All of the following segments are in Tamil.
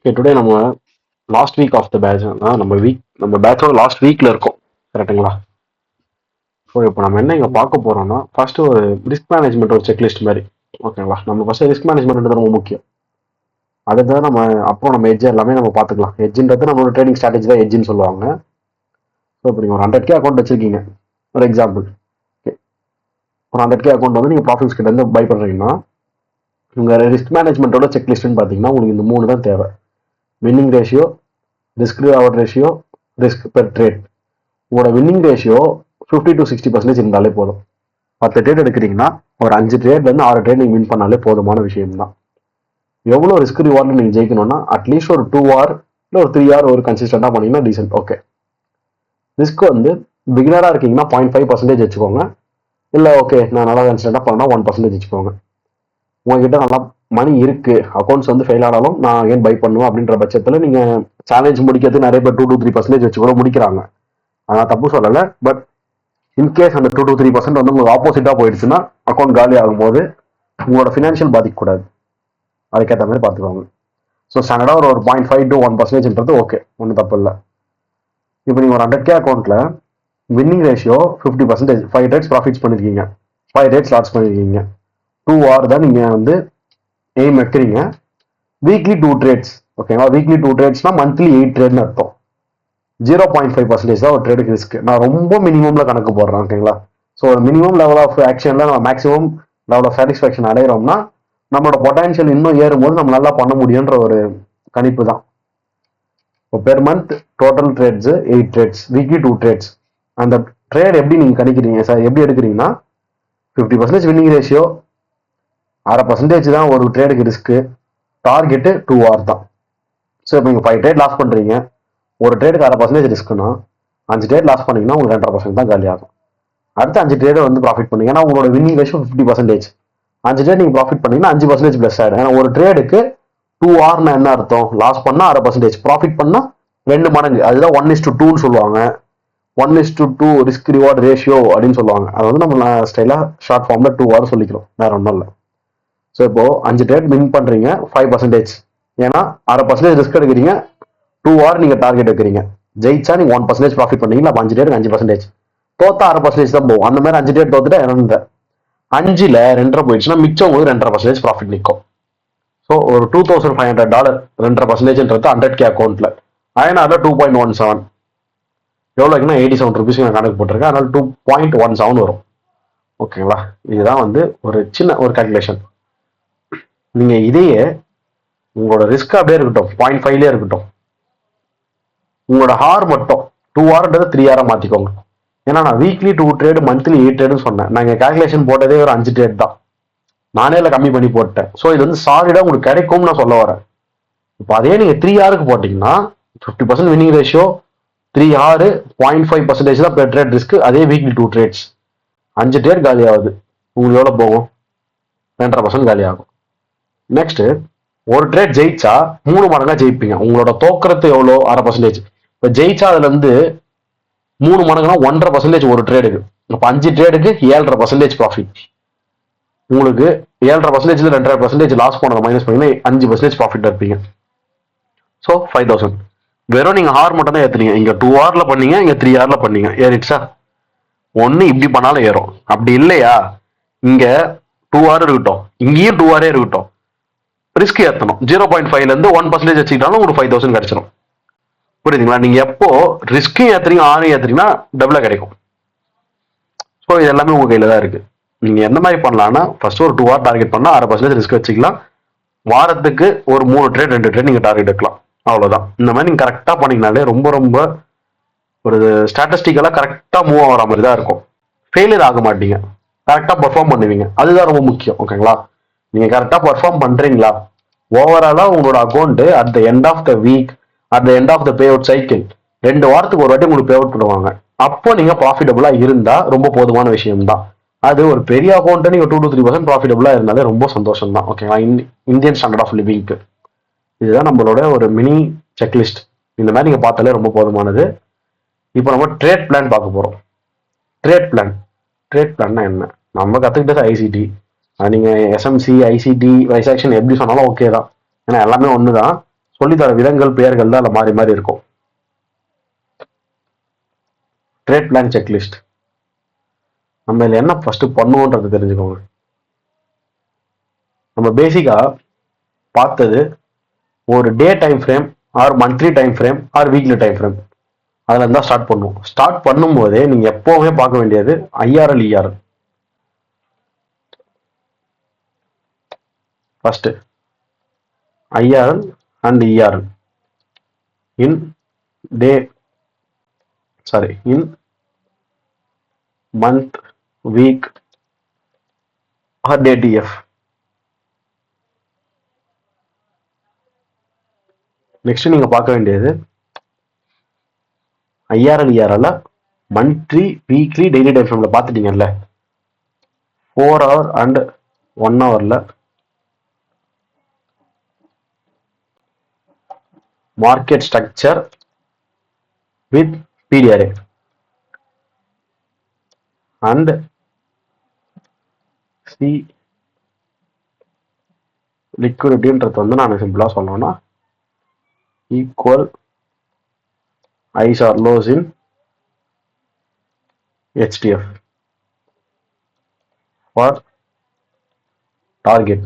ஓகே, டுடே நம்ம last week of the batch நம்ம பேட்சோட லாஸ்ட் வீக்ல இருக்கோம். கரெக்டுங்களா? ஸோ இப்போ நம்ம என்ன இங்கே பார்க்க போறோம்னா, ஃபர்ஸ்ட் ஒரு ரிஸ்க் மேனேஜ்மெண்ட் ஒரு செக்லிஸ்ட் மாதிரி. ஓகேங்களா? நம்ம ஃபர்ஸ்ட் ரிஸ்க் மேனேஜ்மெண்ட் ரொம்ப முக்கியம். அதுதான் நம்ம அப்புறம் நம்ம எட்ஜ் எல்லாமே நம்ம பார்த்துக்கலாம். எட்ஜ்ன்றது நம்மளோட ட்ரேடிங் ஸ்ட்ராட்டஜி தான் எட்ஜ்னு சொல்லுவாங்க. ஸோ இப்போ நீங்கள் ஒரு 100K அக்கௌண்ட் வச்சிருக்கீங்க, ஒரு எக்ஸாம்பிள். ஓகே, ஒரு 100K அக்கௌண்ட் வந்து நீங்கள் ப்ராஃபிட்ஸ் கிட்ட இருந்து பை பண்ணுறீங்கன்னா, உங்கள் ரிஸ்க் மேனேஜ்மெண்ட்டோட செக்லிஸ்ட்னு பார்த்தீங்கன்னா உங்களுக்கு இந்த 3 தான் தேவை. Winning ratio, risk reward ratio, risk per trade. உங்களோட வின்னிங் ரேஷியோ 50 to 60% இருந்தாலே போதும். 10 ட்ரேட் எடுக்கிறீங்கன்னா ஒரு 5 ட்ரேட்லேருந்து 6 ட்ரேட் நீங்கள் வின் பண்ணாலே போதுமான விஷயம் தான். எவ்வளோ ரிஸ்க் ரிவார்டு நீங்கள் ஜெயிக்கணும்னா அட்லீஸ்ட் ஒரு 2 hour இல்லை ஒரு 3 hour ஒரு கன்சிஸ்டண்டாக பண்ணீங்கன்னா டீசென்ட். ஓகே, ரிஸ்க் வந்து பிகினராக இருக்கீங்கன்னா 0.5% வச்சுக்கோங்க. இல்லை ஓகே நான் நல்லா கன்சிஸ்டண்டாக பண்ணால் 1% வச்சுக்கோங்க. உங்ககிட்ட நல்லா மணி இருக்கு, அக்கௌண்ட்ஸ் வந்து ஃபெயில் ஆனாலும் நான் ஏன் பை பண்ணுவேன் அப்படின்ற பட்சத்தில் நீங்கள் சேலஞ்ச் முடிக்கிறது நிறைய பேர் 2 to 3% வச்சு கூட முடிக்கிறாங்க. அதான் தப்பு சொல்லலை. பட் இன்கேஸ் அந்த 2 to 3% வந்து உங்களுக்கு ஆப்போசிட்டாக போயிடுச்சுன்னா அக்கௌண்ட் காலி ஆகும்போது உங்களோட ஃபினான்ஷியல் பாதிக்கக்கூடாது. அதுக்கேற்ற மாதிரி பார்த்துக்கோங்க. ஸோ ஸ்டாண்டர்டாக ஒரு 0.5 to 1%ன்றது ஓகே, ஒன்றும் தப்பு இல்லை. இப்போ நீங்கள் ஒரு 100K அக்கௌண்ட்டில் வின்னிங் ரேஷியோ 50%, 5 ட்ரேட்ஸ் ப்ராஃபிட்ஸ் பண்ணியிருக்கீங்க, 5 ட்ரேட்ஸ் லாஸ் பண்ணியிருக்கீங்க, 2 hour தான் நீங்கள் வந்து எய்ம் வைக்கிறீங்க. Weekly 2 trades. ஓகேங்களா? வீக்லி 2 ட்ரேட்ஸ்னா மந்த்லி 8 ட்ரேட்னு அர்த்தம். 0.5% தான் ஒரு ட்ரேடுக்கு ரிஸ்க். நான் ரொம்ப மினிமம்ல கணக்கு போடுறேன். ஓகேங்களா? ஸோ ஒரு மினிமம் லெவல் ஆஃப் ஆக்ஷன்ல நம்ம மேக்ஸிமம் லெவல் ஆஃப் சாட்டிஸ்ஃபேக்ஷன் அடைகிறோம்னா நம்மளோட பொட்டான்ஷியல் இன்னும் ஏறும்போது நம்ம நல்லா பண்ண முடியுன்ற ஒரு கணிப்பு தான். இப்போ per month total trades 8 trades, weekly 2 trades. அந்த ட்ரேட் எப்படி நீங்க கணிக்கிறீங்க சார், எப்படி எடுக்கிறீங்கன்னா 50% வின்னிங் ரேஷியோ, 1/2% தான் ஒரு ட்ரேடுக்கு ரிஸ்க்கு, டார்கெட்டு 2 hour தான். ஸோ இப்போ நீங்கள் 5 ட்ரேட் லாஸ் பண்ணுறீங்க, ஒரு ட்ரேடுக்கு 1/2% ரிஸ்க்குன்னா 5 ட்ரேட் லாஸ் பண்ணீங்கன்னா உங்களுக்கு 2.5% தான் காலி ஆகும். அடுத்த 5 ட்ரேட் வந்து ப்ராஃபிட் பண்ணுங்க. ஏன்னா உங்களோட வின்னிங் ரேஷியோ 50%. 5 ட்ரேட் நீங்கள் ப்ராஃபிட் பண்ணீங்கன்னா 5% பிளஸ் ஆயிடும். ஏன்னா ஒரு ட்ரேடுக்கு 2 hourனா என்ன அர்த்தம்? லாஸ் பண்ணா 1/2%, ப்ராஃபிட் பண்ணா 2 மடங்கு. அதுதான் 1:2ன்னு சொல்லுவாங்க. 1:2 ரிஸ்க் ரிவார்ட் ரேஷியோ அப்படின்னு சொல்லுவாங்க. அது வந்து நம்ம ஸ்டைலா ஷார்ட் ஃபார்ம்ல 2 hour சொல்லிக்கிறோம், வேற ஒன்றும் இல்லை. ஸோ இப்போ 5 ட்ரேட் வின் பண்றீங்க 5%. ஏன்னா 1/2% ரிஸ்க் எடுக்கிறீங்க, 2 hour நீங்க டார்கெட் வைக்கிறீங்க. ஜெயிச்சா நீங்க 1% ப்ராஃபிட் பண்ணீங்களா? 5 டேட்டுக்கு 5%. தோத்தா 1/2% தான் போகும். அந்த மாதிரி 5 டேட் தோத்துட்டா 2.5. 5ல் 2.5 போயிடுச்சுன்னா மிச்சம் போது 2.5% ப்ராஃபிட் நிற்கும். ஸோ ஒரு $2,500 2.5%ன்றது 100K அக்கௌண்ட்ல அயனால 2.17 எவ்வளோக்குன்னா 87 rupees நான் கணக்கு போட்டிருக்கேன். அதனால 2.17 வரும். ஓகேங்களா? இதுதான் வந்து ஒரு சின்ன ஒரு கால்குலேஷன். நீங்க இதையே உங்களோட ரிஸ்க் அப்படியே இருக்கட்டும், 0.5லே இருக்கட்டும், உங்களோட ஹார் மட்டும் 2 hourன்றது 3 hour மாத்திக்கோங்க. ஏன்னா நான் வீக்லி 2 ட்ரேடு மந்த்லி 8 ட்ரேடுன்னு சொன்னேன். நான் இங்கே கால்குலேஷன் போட்டதே ஒரு 5 ட்ரேட் தான். நானே இல்லை கம்மி பண்ணி போட்டேன். ஸோ இது வந்து சாலிடாக உங்களுக்கு கிடைக்கும்னு நான் சொல்ல வரேன். இப்போ அதே நீங்கள் 3 hourக்கு போட்டிங்கன்னா 50% வின்னிங் ரேஷியோ, 3 hour 0.5% தான் பெர் ட்ரேட் ரிஸ்க். அதே வீக்லி 2 ட்ரேட்ஸ் 5 ட்ரேட் காலி ஆகுது. உங்களுக்கு எவ்வளோ போகும்? 2.5% காலி ஆகும். நெக்ஸ்ட், ஒரு ட்ரேட் ஜெயிச்சா 3 மடங்கா ஜெயிப்பீங்க. உங்களோட தோக்கறது எவ்வளோ? 1/2%. இப்போ ஜெயிச்சா அதுல இருந்து 3 மடங்குனா 1.5% ஒரு ட்ரேடுக்கு. அப்போ 5 ட்ரேடுக்கு 7.5% ப்ராஃபிட். உங்களுக்கு 7.5%ல 2.5% லாஸ் போனதை மைனஸ் பண்ணீங்கன்னா 5% ப்ராஃபிட் இருப்பீங்க. ஸோ 5,000. வெறும் நீங்க ஹார் மட்டும் தான் ஏத்துறீங்க. இங்க 2 hourல பண்ணீங்க, இங்க 3 hourல பண்ணீங்க, ஏறிடுச்சா? ஒன்னு இப்படி பண்ணாலும் ஏறும். அப்படி இல்லையா, இங்க 2 hour இருக்கட்டும், இங்கேயும் 2 hour இருக்கட்டும், ரிஸ்க் ஏற்றணும். 0.5ல இருந்து 1% வச்சுக்கிட்டாலும் உங்களுக்கு 5,000 கிடைச்சிடும். புரியுதுங்களா? நீங்க எப்போ ரிஸ்க்கும் ஏத்துறீங்க ஆரையும் ஏத்துறீங்கன்னா டபுளா கிடைக்கும். ஸோ இது எல்லாமே உங்க கையில தான் இருக்கு. நீங்க எந்த மாதிரி பண்ணலாம்னா ஃபர்ஸ்ட் ஒரு 2 hour டார்கெட் பண்ணா 1/2% ரிஸ்க் வச்சுக்கலாம். வாரத்துக்கு ஒரு 3 ட்ரேட் 2 ட்ரேட் நீங்க டார்கெட் எடுக்கலாம். அவ்வளவுதான். இந்த மாதிரி நீங்க கரெக்டா பண்ணீங்கனாலே ரொம்ப ரொம்ப ஒரு ஸ்டாட்டிஸ்டிக்கலா கரெக்டா மூவ் ஆகிற மாதிரி தான் இருக்கும். ஃபெயிலியர் ஆக மாட்டீங்க, கரெக்டா பெர்ஃபார்ம் பண்ணுவீங்க. அதுதான் ரொம்ப முக்கியம். ஓகேங்களா? நீங்க கரெக்டா பெர்ஃபார்ம் பண்றீங்களா? ஓவராலா உங்களோட account at the end of the week, at the end of the pay out cycle 2 வாரத்துக்கு ஒரு வாட்டி உங்களுக்கு பே அவுட் பண்ணுவாங்க. அப்போ நீங்க ப்ராஃபிட்டபுளா இருந்தா ரொம்ப போதுமான விஷயம் தான். அது ஒரு பெரிய அக்கௌண்ட் நீங்க 2 to 3% ப்ராஃபிட்டபுளா இருந்தாலே ரொம்ப சந்தோஷம் தான். ஓகேங்களா? இந்தியன் ஸ்டாண்டர்ட் ஆஃப் லிவிங்க்கு இதுதான் நம்மளோட ஒரு மினி செக்லிஸ்ட். இந்த மாதிரி நீங்க பார்த்தாலே ரொம்ப போதுமானது. இப்போ நம்ம ட்ரேட் பிளான் பார்க்க போறோம். ட்ரேட் பிளான், ட்ரேட் பிளான்னா என்ன? நம்ம கத்துக்கிட்டது ஐசிடி. நீங்க எஸ்எம்சி, ஐசிடி, வைசாக்ஷன் எப்படி சொன்னாலும் ஓகே தான். ஏன்னா எல்லாமே ஒண்ணுதான். சொல்லித்தர விதங்கள் பெயர்கள் தான் மாறி மாறி இருக்கும். Trade plan checklist. நம்ம இதில் என்ன ஃபர்ஸ்ட் பண்ணுவோன்றது தெரிஞ்சுக்கோங்க. நம்ம பேசிக்கா பார்த்தது ஒரு day time frame R monthly time frame R weekly time frame, அதில் இருந்தால் ஸ்டார்ட் பண்ணுவோம். ஸ்டார்ட் பண்ணும்போதே நீங்கள் எப்போவுமே பார்க்க வேண்டியது IRL ERL. First IRL and ERL in day in month, week or day TF. Next நீங்க பார்க்க வேண்டியது IRL ERL monthly, weekly, daily time ஃப்ரேம்ல பார்த்துட்டீங்கல்ல, 4 hour அண்ட் 1 hourல market structure with PDRA and C லிக்விடிட்டின்றது வந்து நான் சிம்பிளா சொல்லணும்னா equal highs or lows in HTF for target.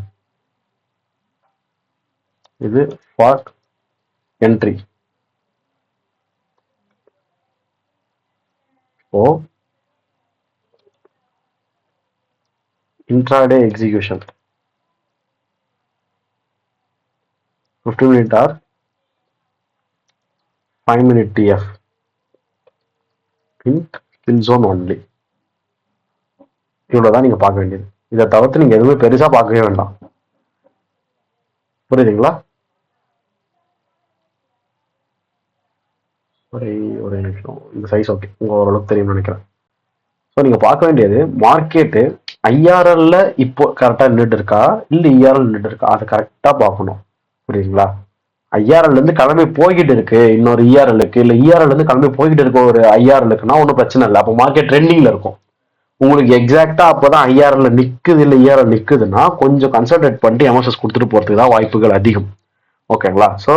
இது for entry. So intraday execution 15 minute or 5 minute TF in kill zone only. இவ்வளவுதான் நீங்க பார்க்க வேண்டியது. இதை தவிர்த்து நீங்க எதுவுமே பெருசா பார்க்கவே வேண்டாம். புரியுதுங்களா? ஒரு நிமிஷம், இந்த சைஸ் ஓகே, உங்க ஓரளவுக்கு தெரியும்னு நினைக்கிறேன். ஸோ நீங்க பார்க்க வேண்டியது மார்க்கெட்டு ஐஆர்எல்ல இப்போ கரெக்டா நின்றுட்டு இருக்கா இல்ல இஆர்எல் நின்றுட்டு இருக்கா, அதை கரெக்டா பார்க்கணும். புரியுதுங்களா? ஐஆர்எல் இருந்து கிளம்பி போய்கிட்டு இருக்கு இன்னொரு இஆர்எலுக்கு, இல்ல இஆர்எல் இருந்து கிளம்பி போய்கிட்டு இருக்க ஒரு ஐஆர்எலுக்குன்னா ஒன்றும் பிரச்சனை இல்லை. அப்போ மார்க்கெட் ட்ரெண்டிங்ல இருக்கும். உங்களுக்கு எக்ஸாக்டா அப்பதான் ஐஆர்எல் நிக்குது இல்ல இஆர்எல் நிக்குதுன்னா கொஞ்சம் கன்சல்டேட் பண்ணிட்டு எம்எஸ்எஸ் கொடுத்துட்டு போறதுக்கு தான் வாய்ப்புகள் அதிகம். ஓகேங்களா? ஸோ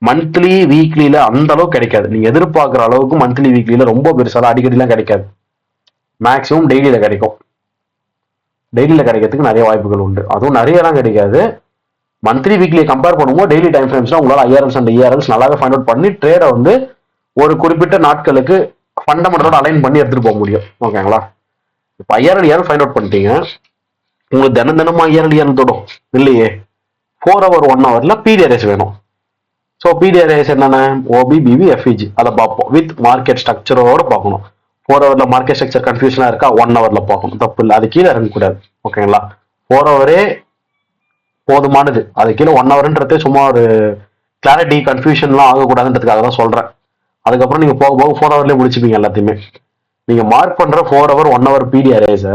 மந்த்லி வீக்லியில அந்த அளவுக்கு கிடைக்காது. நீங்க எதிர்பார்க்குற அளவுக்கு மந்த்லி வீக்லியில ரொம்ப பெருசாலாம் அடிக்கடிலாம் கிடைக்காது. மேக்ஸிமம் டெய்லியில கிடைக்கும். டெய்லியில கிடைக்கிறதுக்கு நிறைய வாய்ப்புகள் உண்டு. அதுவும் நிறையலாம் கிடைக்காது. மந்த்லி வீக்லியை கம்பேர் பண்ணும்போது டெய்லி டைம் ஃப்ரேம்ஸ்ல உங்களால் ஐஆர்எல்ஸ் அண்ட் இஆர்எல்ஸ் நல்லாவே ஃபைண்ட் அவுட் பண்ணி ட்ரேடை வந்து ஒரு குறிப்பிட்ட நாட்களுக்கு ஃபண்டமெண்டலோட அலைன் பண்ணி எடுத்துட்டு போக முடியும். ஓகேங்களா? இப்போ ஐஆர்எல் இஆர்எல் ஃபைண்ட் அவுட் பண்ணிட்டீங்க, உங்களுக்கு தினமும் ஐஆர்எல் இஆர்எல் தொடும் இல்லையே. 4 hour 1 hourல பிடிஆர்எஸ் வேணும். ஸோ பிடிஆர்எஸ் என்னென்ன, ஓபி, பிபி, எஃப்இஜி, அதை பார்ப்போம். வித் மார்க்கெட் ஸ்ட்ரக்சரோட பார்க்கணும். 4 hourல மார்க்கெட் ஸ்ட்ரக்சர் கன்ஃபியூஷனா இருக்கா, 1 hourல பார்க்கணும். தப்பு இல்லை, அது கீழே இறங்கக்கூடாது. ஓகேங்களா? 4 hour போதுமானது. அது கீழே 1 hourன்றதே சும்மா ஒரு கிளாரிட்டி கன்ஃபியூஷன்லாம் ஆகக்கூடாதுன்றதுக்காக தான் சொல்றேன். அதுக்கப்புறம் நீங்க போக போக 4 hourலயே முடிச்சுப்பீங்க எல்லாத்தையுமே. நீங்க மார்க் பண்ற 4 hour 1 hour பிடிஆர்எஸ்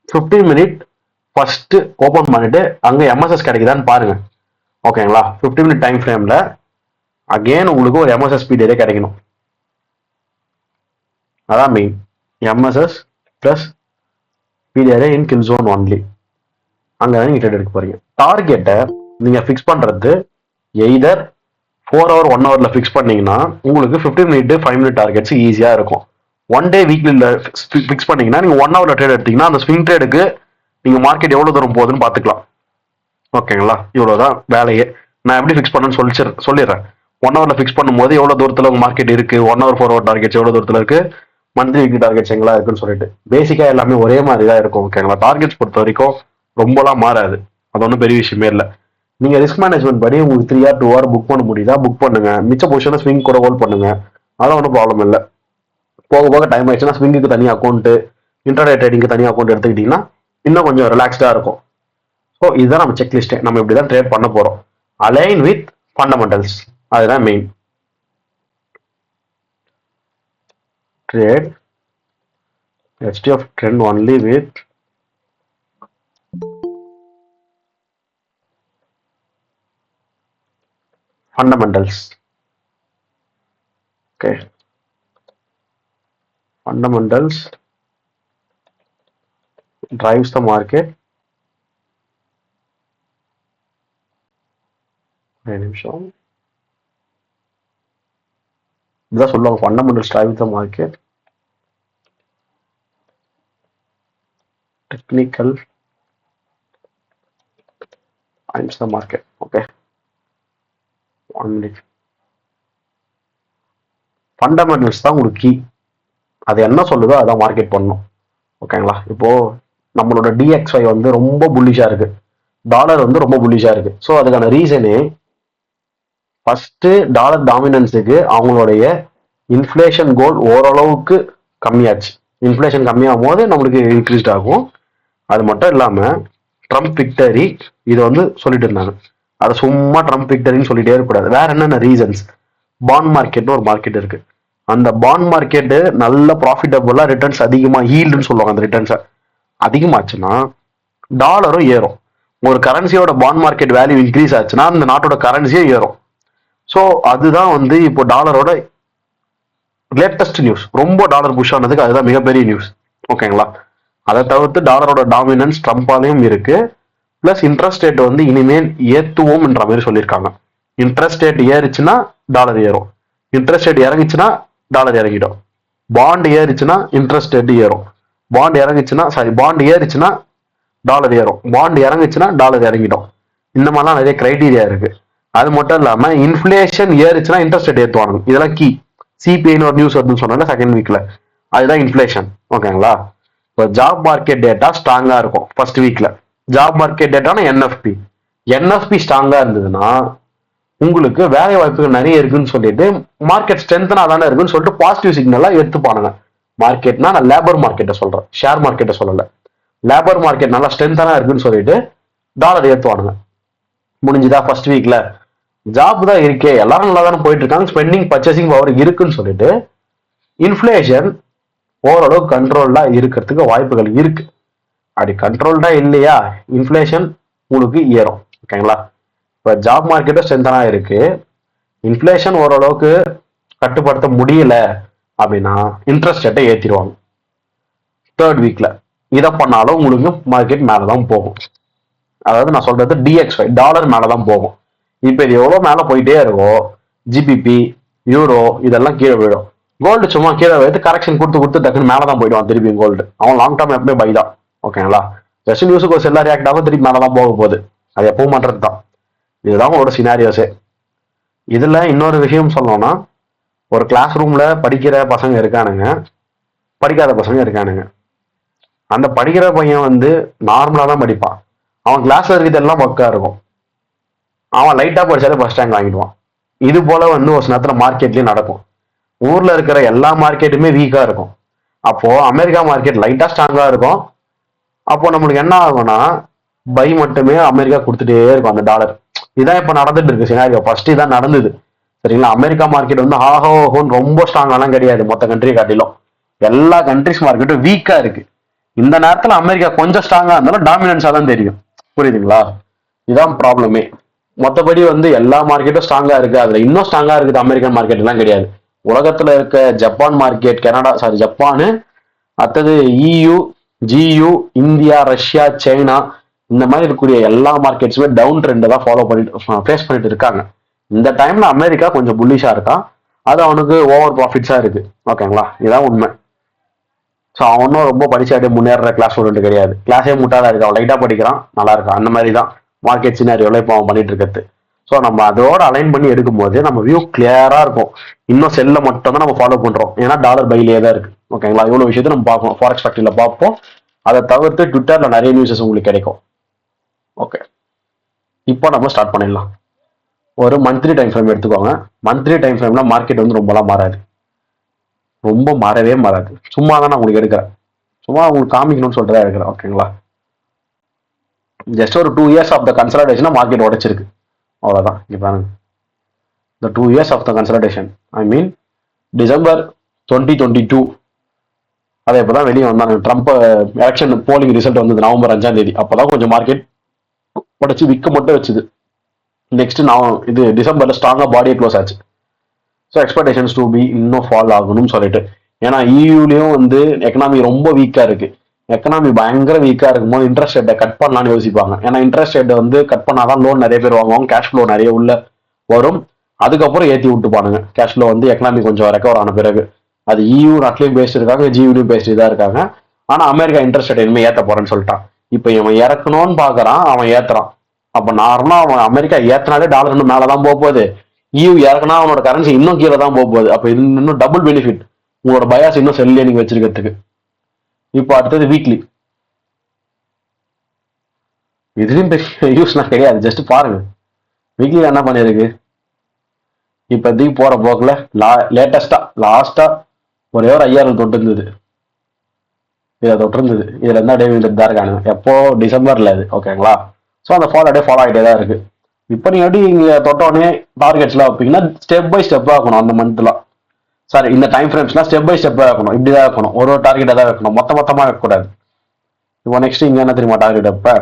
15 minute first open பண்ணிட்டு அங்க எம்எஸ்எஸ் கிடைக்குதான்னு பாருங்க. ஓகேங்களா? 15 minute டைம் ஃப்ரேம்ல அகைன் உங்களுக்கு ஒரு எம்எஸ்எஸ் பிடிஆர்ஏ கிடைக்கணும். அதான் மெயின். எம்எஸ்எஸ் பிளஸ் பிடிஆர்ஏ இன் கில் ஜோன் ஒன்லி. அங்கதான் நீங்க ட்ரேட் எடுக்க போறீங்க. டார்கெட்டை நீங்க ஃபிக்ஸ் பண்றது எய்தர் 4 hour 1 hourல ஃபிக்ஸ் பண்ணீங்கன்னா உங்களுக்கு 15 minute 5 minute டார்கெட்ஸ் ஈஸியா இருக்கும். 1 day வீக்லியில் ஃபிக்ஸ் பண்ணீங்கன்னா நீங்க 1 hourல ட்ரேட் எடுத்தீங்கன்னா அந்த ஸ்விங் ட்ரேடுக்கு நீங்க மார்க்கெட் எவ்வளவு தூரம் போகுதுன்னு பாத்துக்கலாம். ஓகேங்களா? இவ்வளவுதான் வேலையே. நான் எப்படி ஃபிக்ஸ் பண்ணேன்னு சொல்லிடுறேன். 1 hourல ஃபிக்ஸ் பண்ணும்போது எவ்வளவு தூரத்துல உங்க மார்க்கெட் இருக்கு, 1 hour 4 hour டார்கெட்ஸ் எவ்வளவு தூரத்துல இருக்கு, மந்த்லி வீக்லி டார்கெட்ஸ் எங்களா இருக்குன்னு சொல்லிட்டு பேசிக்கா எல்லாமே ஒரே மாதிரி தான் இருக்கும். ஓகேங்களா? டார்கெட்ஸ் பொறுத்த வரைக்கும் ரொம்பலாம் மாறாது. அது ஒன்றும் பெரிய விஷயமே இல்லை. நீங்க ரிஸ்க் மேனேஜ்மெண்ட் படி உங்களுக்கு 3 hour 2 hour புக் பண்ண முடியுதா புக் பண்ணுங்க. மிச்ச பொசிஷனை ஸ்விங் கூட ஹோல்ட் பண்ணுங்க. அதான் ஒன்றும் ப்ராப்ளம் இல்லை. போக போக டைம் ஆயிடுச்சுன்னா ஸ்விங்குக்கு தனி அக்கௌண்ட், இன்டர்டே ட்ரேடிங்க்கு தனி அக்கௌண்ட் எடுத்துக்கிட்டீங்கன்னா இன்னும் கொஞ்சம் ரிலாக்ஸ்டா இருக்கும். ஸோ இதுதான் நம்ம செக்லிஸ்ட். நம்ம இப்படிதான் ட்ரேட் பண்ண போறோம். அலைன் வித் ஃபண்டமெண்டல்ஸ், அதுதான் main. Trade HTF trend only with fundamentals. Okay, fundamentals drives the market. ஒரு நிமிஷம். இதுதான் சொல்லுவாங்க fundamentals drive the market, technical times the market. Okay, 1 minute. Fundamentals தான் உங்களுக்கு கீ. அது என்ன சொல்லுதோ அதான் மார்க்கெட் பண்ணணும். ஓகேங்களா? இப்போ நம்மளோட DXY வந்து ரொம்ப புல்லிஷா இருக்கு, டாலர் வந்து ரொம்ப புல்லிஷா இருக்கு. ஸோ அதுக்கான ரீசனே ஃபர்ஸ்ட் டாலர் டாமினன்ஸுக்கு அவங்களுடைய இன்ஃப்ளேஷன் கோல் ஓரளவுக்கு கம்மியாச்சு. இன்ஃப்ளேஷன் கம்மியாகும் போது நம்மளுக்கு இன்க்ரீஸ்ட் ஆகும். அது மட்டும் இல்லாம ட்ரம்ப் விக்டரி இதை வந்து சொல்லிட்டு இருந்தாங்க. அதை சும்மா ட்ரம்ப் விக்டரின்னு சொல்லிட்டே இருக்கக்கூடாது. வேற என்னென்ன ரீசன்ஸ்? பாண்ட் மார்க்கெட்னு ஒரு மார்க்கெட் இருக்கு. அந்த பாண்ட் மார்க்கெட்டு நல்ல ப்ராஃபிட்டபுளா ரிட்டர்ன்ஸ் அதிகமா ஈல்டுன்னு சொல்லுவாங்க. அந்த ரிட்டர்ன்ஸை அதிகமாச்சுன்னா டாலரும் ஏறும். ஒரு கரன்சியோட பாண்ட் மார்க்கெட் வேல்யூ இன்க்ரீஸ் ஆச்சுன்னா அந்த நாட்டோட கரன்சியே ஏறும். ஸோ அதுதான் வந்து இப்போ டாலரோட லேட்டஸ்ட் நியூஸ். ரொம்ப டாலர் புஷ் ஆனதுக்கு அதுதான் மிகப்பெரிய நியூஸ். ஓகேங்களா? அதை தவிர்த்து டாலரோட டாமினன்ஸ் ட்ரம்பாலையும் இருக்கு. பிளஸ் இன்ட்ரெஸ்ட் ரேட் வந்து இனிமேல் ஏத்துவோம் என்ற மாதிரி சொல்லியிருக்காங்க. இன்ட்ரெஸ்ட் ரேட் ஏறிச்சுன்னா டாலர் ஏறும், இன்ட்ரெஸ்ட் ரேட் இறங்கிச்சுன்னா டாலர் இறங்கிடும். பாண்ட் ஏறிச்சுன்னா இன்ட்ரெஸ்ட் ரேட் ஏறும், பாண்ட் இறங்குச்சுன்னா பாண்ட் ஏறிச்சுன்னா டாலர் ஏறும், பாண்ட் இறங்குச்சுன்னா டாலர் இறங்கிடும். இந்த மாதிரிலாம் நிறைய கிரைட்டீரியா இருக்கு. அது மட்டும் இல்லாம இன்ஃபிளேஷன் ஏறிச்சுன்னா இன்ட்ரெஸ்ட் ரேட் ஏற்றுவாங்க. இதெல்லாம் கீ. சிபிஐன்னு ஒரு நியூஸ் வருதுன்னு சொன்னாங்க செகண்ட் வீக்ல, அதுதான் இன்ஃபிளேஷன். ஓகேங்களா? இப்போ ஜாப் மார்க்கெட் டேட்டா ஸ்ட்ராங்கா இருக்கும் ஃபர்ஸ்ட் வீக்ல. ஜாப் மார்க்கெட் டேட்டானா என்எஃப்பி ஸ்ட்ராங்கா இருந்ததுன்னா உங்களுக்கு வேலை வாய்ப்புகள் நிறைய இருக்குன்னு சொல்லிட்டு மார்க்கெட் ஸ்ட்ரென்த்தனா தானே இருக்குன்னு சொல்லிட்டு பாசிட்டிவ் சிக்னலா எடுத்துப்பானுங்க. மார்க்கெட்னா நான் லேபர் மார்க்கெட்டை சொல்றேன், ஷேர் மார்க்கெட்டை சொல்லல. லேபர் மார்க்கெட் நல்லா ஸ்ட்ரென்த்தனா இருக்குன்னு சொல்லிட்டு டாலர் ஏற்றுவானுங்க. முடிஞ்சுதா? ஃபர்ஸ்ட் வீக்ல ஜாப் தான் இருக்கே, எல்லாரும் நல்லா தானே போயிட்டு இருக்காங்க, ஸ்பெண்டிங் பர்ச்சேசிங் பவர் இருக்குன்னு சொல்லிட்டு இன்ஃபிளேஷன் ஓரளவு கண்ட்ரோல்டா இருக்கிறதுக்கு வாய்ப்புகள் இருக்கு. அப்படி கண்ட்ரோல்டா இல்லையா இன்ஃபிளேஷன் உங்களுக்கு ஏறும். ஓகேங்களா? இப்போ ஜாப் மார்க்கெட்டும் ஸ்ட்ரென்தனா இருக்கு, இன்ஃபிளேஷன் ஓரளவுக்கு கட்டுப்படுத்த முடியல அப்படின்னா இன்ட்ரெஸ்ட் ரேட்டை ஏற்றிடுவாங்க தேர்ட் வீக்ல. இதை பண்ணாலும் உங்களுக்கு மார்க்கெட் மேலதான் போகும். அதாவது நான் சொல்றது DXY டாலர் மேலதான் போகும். இப்போ இது எவ்வளவு மேல போயிட்டே இருக்கோ GBP யூரோ இதெல்லாம் கீழே விழும். கோல்டு சும்மா கீழே வைத்து கரெக்ஷன் கொடுத்து டக்குன்னு மேலதான் போயிடுவான் திருப்பி கோல்டு. அவன் லாங் டேர்ம் எப்பவுமே பை தான். ஓகேங்களா? ஜஸ்ட் நியூஸுக்கு ஒரு செல்லா ரியாக்ட் ஆகும், திருப்பி மேலதான் போக போகுது. அது எப்பவும் பண்றது தான். இதுதான் ஒரு சினாரியோஸே. இதுல இன்னொரு விஷயம் சொல்லணும்னா, ஒரு கிளாஸ் ரூம்ல படிக்கிற பசங்க இருக்கானுங்க, படிக்காத பசங்க இருக்கானுங்க. அந்த படிக்கிற பையன் வந்து நார்மலா தான் படிப்பான். அவன் கிளாஸ்ல இருக்கிறது எல்லாம் பக்கா இருக்கும், அவன் லைட்டா படிச்சாலே ஃபர்ஸ்ட் ரேங்க் வாங்கிடுவான். இது போல வந்து ஒரு சில நேரத்துல மார்க்கெட்லயும் நடக்கும். ஊர்ல இருக்கிற எல்லா மார்க்கெட்டுமே வீக்கா இருக்கும், அப்போ அமெரிக்கா மார்க்கெட் லைட்டா ஸ்ட்ராங்கா இருக்கும். அப்போ நம்மளுக்கு என்ன ஆகும்னா பை மட்டுமே அமெரிக்கா கொடுத்துட்டே இருக்கும் அந்த டாலர். இதான் இப்ப நடந்துட்டு இருக்கு சினாரியோ. ஃபர்ஸ்ட் இதான் நடந்தது. சரிங்களா? அமெரிக்கா மார்க்கெட் வந்து ஹோன்னு ரொம்ப ஸ்ட்ராங்காலாம் கிடையாது. மொத்த கண்ட்ரியை காட்டிலும் எல்லா கண்ட்ரிஸ் மார்க்கெட்டும் வீக்கா இருக்கு. இந்த நேரத்துல அமெரிக்கா கொஞ்சம் ஸ்ட்ராங்கா இருந்தாலும் டாமினன்ஸா தான் தெரியும். புரியுதுங்களா? இதுதான் ப்ராப்ளமே. மொத்தப்படி வந்து எல்லா மார்க்கெட்டும் ஸ்ட்ராங்கா இருக்கு, அதுல இன்னும் ஸ்ட்ராங்கா இருக்குது அமெரிக்கன் மார்க்கெட் எல்லாம் கிடையாது. உலகத்துல இருக்க ஜப்பான் மார்க்கெட், ஜப்பானு, அடுத்தது EU, GU, India, Russia, China, இந்த மாதிரி இருக்கக்கூடிய எல்லா மார்க்கெட்ஸுமே டவுன் ட்ரெண்டை தான் ஃபாலோ பண்ணிட்டு ஃபேஸ் பண்ணிட்டு இருக்காங்க. இந்த டைம்ல அமெரிக்கா கொஞ்சம் புல்லிஷா இருக்கான், அது அவனுக்கு ஓவர் ப்ராஃபிட்ஸா இருக்கு. ஓகேங்களா? இதான் உண்மை. ஸோ அவனும் ரொம்ப படிச்சாட்டே முன்னேற கிளாஸ் ஸ்டூடெண்ட் கிடையாது, கிளாஸே முட்டாதான் இருக்கு, அவன் லைட்டா படிக்கிறான், நல்லா இருக்கான். அந்த மாதிரி தான் மார்க்கெட் சினாரியோல இப்போ அவன் பண்ணிட்டு இருக்கிறது. ஸோ நம்ம அதோட அலைன் பண்ணி எடுக்கும்போது நம்ம வியூ கிளியரா இருக்கும். இன்னும் செல்ல மட்டும் தான் நம்ம ஃபாலோ பண்றோம், ஏன்னா டாலர் பையிலே தான் இருக்கு. ஓகேங்களா? இவ்வளவு விஷயத்தை நம்ம பார்க்கணும், ஃபாரெக்ஸ் ஃபேக்டரியில பார்ப்போம். அதை தவிர்த்து ட்விட்டர்ல நிறைய நியூஸஸ் உங்களுக்கு கிடைக்கும். ஓகே, இப்போ நம்ம ஸ்டார்ட் பண்ணிடலாம். ஒரு மந்த்லி டைம் ஃப்ரேம் எடுத்துக்கோங்க. மந்த்லி டைம் ஃப்ரேம்ல மார்க்கெட் வந்து ரொம்பலாம் மாறாது, ரொம்ப மாறவே மாறாது. சும்மா தான் நான் உங்களுக்கு எடுக்கிறேன், சும்மா உங்களுக்கு காமிக்கணும்னு சொல்றதா இருக்கிறேன். ஓகேங்களா? ஜஸ்ட் ஒரு 2 years of the consultation market உடைச்சிருக்கு, அவ்வளவுதான். இங்க பாருங்க, இந்த 2 years of the consultation, I mean December 2022 அதை இப்பதான் வெளியே வந்தாங்க. ட்ரம்ப் எலெக்ஷன் போலிங் ரிசல்ட் வந்தது நவம்பர் 5ஆம் தேதி. அப்பதான் கொஞ்சம் மார்க்கெட் உடைச்சு விற்க மட்டும் வச்சுது. நெக்ஸ்ட் நான் இது டிசம்பர்ல ஸ்ட்ராங்கா பாடியை க்ளோஸ் ஆச்சு. ஸோ எக்ஸ்பெக்டேஷன்ஸ் டு பி இன்னும் ஃபால் ஆகணும்னு சொல்லிட்டு, ஏன்னா EUலயும் வந்து எக்கனாமி ரொம்ப வீக்கா இருக்கு. எக்கனாமி பயங்கர வீக்கா இருக்கும்போது இன்ட்ரெஸ்ட் ரேட்டை கட் பண்ணலாம்னு யோசிப்பாங்க. ஏன்னா இன்ட்ரெஸ்ட் ரேட்டை வந்து கட் பண்ணாதான் லோன் நிறைய பேர் வாங்குவாங்க, கேஷ் ஃப்ளோ நிறைய உள்ள வரும். அதுக்கப்புறம் ஏற்றி விட்டுப்பானுங்க கேஷ் ஃப்ளோ வந்து எக்கனாமி கொஞ்சம் ரெக்கவர் ஆன பிறகு. அது EU நாட்டிலையும் பேஸ்ட் இருக்காங்க, ஜியூலையும் பேஸ்ட் இதாக இருக்காங்க. ஆனால் அமெரிக்கா இன்ட்ரெஸ்ட் ரேட் இனிமேல் ஏற்ற போறேன்னு சொல்லிட்டான். இப்போ இவன் இறக்கணும்னு பார்க்கறான், அவன் ஏத்துறான். அப்போ நார்மலாக அவன் அமெரிக்கா ஏற்றினாலே டாலர் இன்னும் மேலே தான் போக போகுது. EU இறக்குனா அவனோட கரன்சி இன்னும் கீழே தான் போக போகுது. அப்போ இது இன்னும் டபுள் பெனிஃபிட் உங்களோட பயாஸ் இன்னும் செல்லே நீங்க வச்சிருக்கிறதுக்கு. இப்போ அடுத்தது வீக்லி. இதுலயும் பெரிய யூஸ்லாம் கிடையாது, ஜஸ்ட் பாருங்க வீக்லி என்ன பண்ணிருக்கு. இப்போதைக்கு போற போக்குல லாஸ்டா ஒரே ஒரு 5000 தொட்டு இருந்தது. இதை தொட்டு இருந்தது. இதுல இருந்தா டே தான் இருக்கானுங்க. எப்போ டிசம்பர்ல இது ஓகேங்களா. ஸோ அந்த ஃபாலோ ஆகிட்டே தான் இருக்கு. இப்போ நீங்க எப்படி இங்க தொட்டோடனே டார்கெட்ஸ்லாம் வைப்பீங்கன்னா ஸ்டெப் பை ஸ்டெப்பாக இருக்கணும். அந்த மந்த்லாம் சாரி இந்த டைம் ஃப்ரேம்ஸ்லாம் ஸ்டெப் பை ஸ்டெப்பாக இருக்கணும். இப்படிதான் இருக்கணும், ஒரு டார்கெட்டாக தான் இருக்கணும், மொத்தமாக இருக்கக்கூடாது. இப்போ நெக்ஸ்ட் இங்க என்ன தெரியுமா டார்கெட் வைப்ப,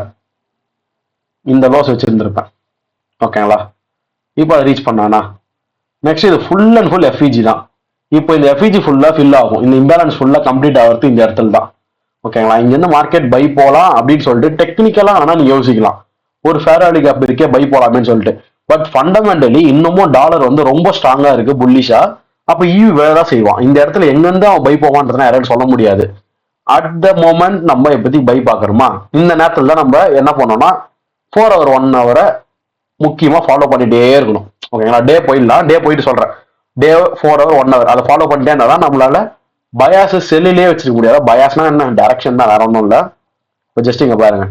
இந்த லோஸ் வச்சிருந்திருப்பேன் ஓகேங்களா. இப்போ அதை ரீச் பண்ணானா நெக்ஸ்ட் இது ஃபுல் அண்ட் ஃபுல் எஃப்இஜி தான். இப்போ இந்த எஃப்இஜி ஃபுல்லாக ஃபில் ஆகும். இந்த இம்பேலன்ஸ் ஃபுல்லாக கம்ப்ளீட் ஆகிறது இந்த இடத்துல தான் ஓகேங்களா. இங்கேருந்து மார்க்கெட் பை போகலாம் அப்படின்னு சொல்லிட்டு டெக்னிக்கலாக ஆனால் நீங்க யோசிக்கலாம், ஒரு ஃபேர் வேல்யூ கேப் இருக்கே பை போகலாமேன்னு சொல்லிட்டு. பட் ஃபண்டமெண்டலி இன்னமும் டாலர் வந்து ரொம்ப ஸ்ட்ராங்கா இருக்கு புல்லிஷா. அப்ப EU வேலைதான் செய்வான். இந்த இடத்துல எங்கிருந்து அவன் பை போவான்றதுனா யாரும் சொல்ல முடியாது. அட் த மோமெண்ட் நம்ம எப்படி பை பாக்குறோமா, இந்த நேரத்துல தான் நம்ம என்ன பண்ணோம்னா 4 hour 1 hour முக்கியமா ஃபாலோ பண்ணிட்டே இருக்கணும் ஓகேங்களா. டே போயிடலாம், டே போயிட்டு சொல்றேன். டே 4 hour 1 hour அதை ஃபாலோ பண்ணிட்டே இருந்தா தான் நம்மளால பயாஸ் செல்லிலே வச்சிருக்க முடியாது. பயாஸ்னா என்ன, டைரக்ஷன் தான், வேற ஒன்றும் இல்லை. இப்போ ஜஸ்ட் இங்க பாருங்க,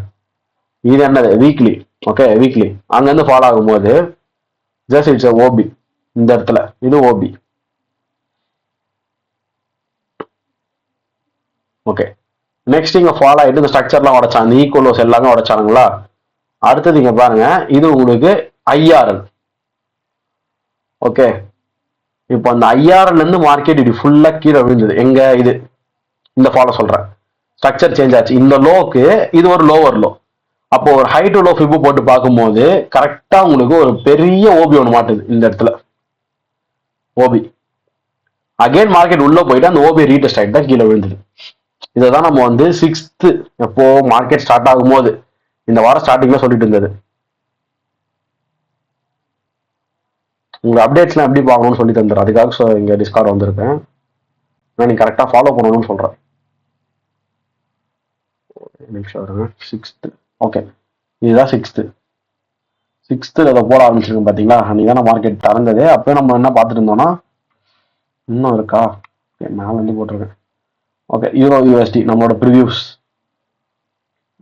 இது என்னது வீக்லி ஓகே. வீக்லி அங்கிருந்து ஃபாலோ ஆகும்போது ஜஸ்ட் இட்ஸ் ஓபி. இந்த இடத்துல இது ஓபி ஓகே. நெக்ஸ்ட் இங்க ஃபாலோ ஆயிட்டு இந்த ஸ்ட்ரக்சர்லாம் உடைச்சாங்க, இந்த ஈக்குவலோஸ் எல்லாமே உடைச்சானுங்களா. அடுத்தது இங்க பாருங்க, இது உங்களுக்கு IRL ஓகே. இப்போ அந்த IRL இருந்து மார்க்கெட் இது ஃபுல்லா கீழே விழுந்தது. எங்க இது இந்த ஃபாலோ சொல்றேன், ஸ்ட்ரக்சர் சேஞ்ச் ஆச்சு. இந்த லோக்கு இது ஒரு லோவர் லோ. அப்போ ஒரு ஹை டு லோ ஃபிப்பு போட்டு பார்க்கும்போது கரெக்டா உங்களுக்கு ஒரு பெரிய ஓபி ஒன்று மாட்டுது இந்த இடத்துல. ஓபி அகைன் மார்க்கெட் உள்ள போயிட்டு அந்த ஓபி ரீடெஸ்ட் ஆகிட்டு தான் கீழே விழுந்தது. இதை தான் நம்ம வந்து 6th எப்போ மார்க்கெட் ஸ்டார்ட் ஆகும்போது இந்த வாரம் ஸ்டார்டிங்ல சொல்லிட்டு இருந்தது. உங்க அப்டேட்ஸ்லாம் எப்படி பார்க்கணும்னு சொல்லி தந்துடுறேன். அதுக்காக இங்க டிஸ்கார்ட் வந்திருக்கேன். நான் நீங்க கரெக்டா ஃபாலோ பண்ணணும்னு சொல்றேன். நிமிஷம் வருங்க. 6th ஓகே, இதுதான் 6th அதை போட ஆரம்பிச்சிருக்கோம் பாத்தீங்களா. அன்னைக்கு தானே மார்க்கெட் திறந்தது. அப்போ நம்ம என்ன பார்த்துட்டு இருந்தோம்னா இன்னும் இருக்கா, மேல இருந்து போட்டிருக்கேன் ஓகே. யூரோ USD நம்மளோட ப்ரிவியூஸ்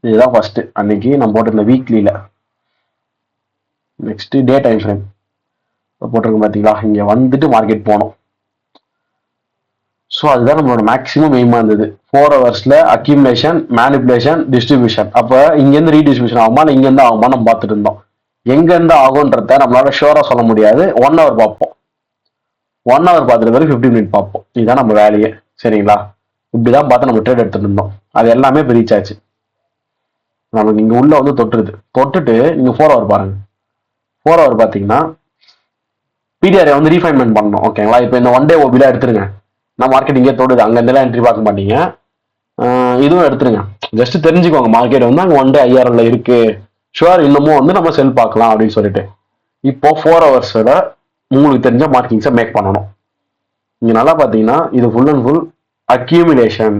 இதுதான் ஃபர்ஸ்ட் அன்னைக்கு நம்ம போட்டிருந்த வீக்லியில. நெக்ஸ்ட் டே டைம் ஃப்ரேம் போட்டிருக்கோம் பாத்தீங்களா. இங்க வந்துட்டு மார்க்கெட் போனோம். ஸோ அதுதான் நம்மளோட மேக்ஸிமம் எய்மா இருந்தது. 4 hours அக்யூமுலேஷன், மேனிபுலேஷன், டிஸ்ட்ரிபியூஷன். அப்போ இங்கேருந்து ரீடிஸ்ட்ரிபியூஷன் ஆகுமா இல்லை இங்கேருந்து ஆகுமா நம்ம பார்த்துட்டு இருந்தோம். எங்கேருந்து ஆகுன்றத நம்மளால ஷோரா சொல்ல முடியாது. 1 hour பார்ப்போம். 1 hour பார்த்துட்டு பிறகு 15 minute பார்ப்போம். இதுதான் நம்ம வேலையே சரிங்களா. இப்படிதான் பார்த்து நம்ம ட்ரேட் எடுத்துட்டு இருந்தோம். அது எல்லாமே ரீச் ஆச்சு. நமக்கு இங்க உள்ள வந்து தொட்டுட்டு நீங்க 4 hour பாருங்க. 4 hour பார்த்தீங்கன்னா PDR வந்து ரீஃபைன்மெண்ட் பண்ணணும் ஓகேங்களா. இப்போ இந்த 1 day ஓபிலாம் எடுத்துருங்க. நான் மார்க்கெட் இங்கே தொடுது, அங்க இருந்தெல்லாம் என்ட்ரி பார்க்க மாட்டீங்க. இதுவும் எடுத்துருங்க. ஜஸ்ட் தெரிஞ்சுக்கோங்க மார்க்கெட் வந்து அங்கே 1 day IRL இருக்கு, ஷுவர் இன்னமும் வந்து நம்ம செல் பார்க்கலாம் அப்படின்னு சொல்லிட்டு. இப்போ 4 hours உங்களுக்கு தெரிஞ்ச மார்க்கிங்ஸை மேக் பண்ணணும். இங்க நல்லா பார்த்தீங்கன்னா இது full and full accumulation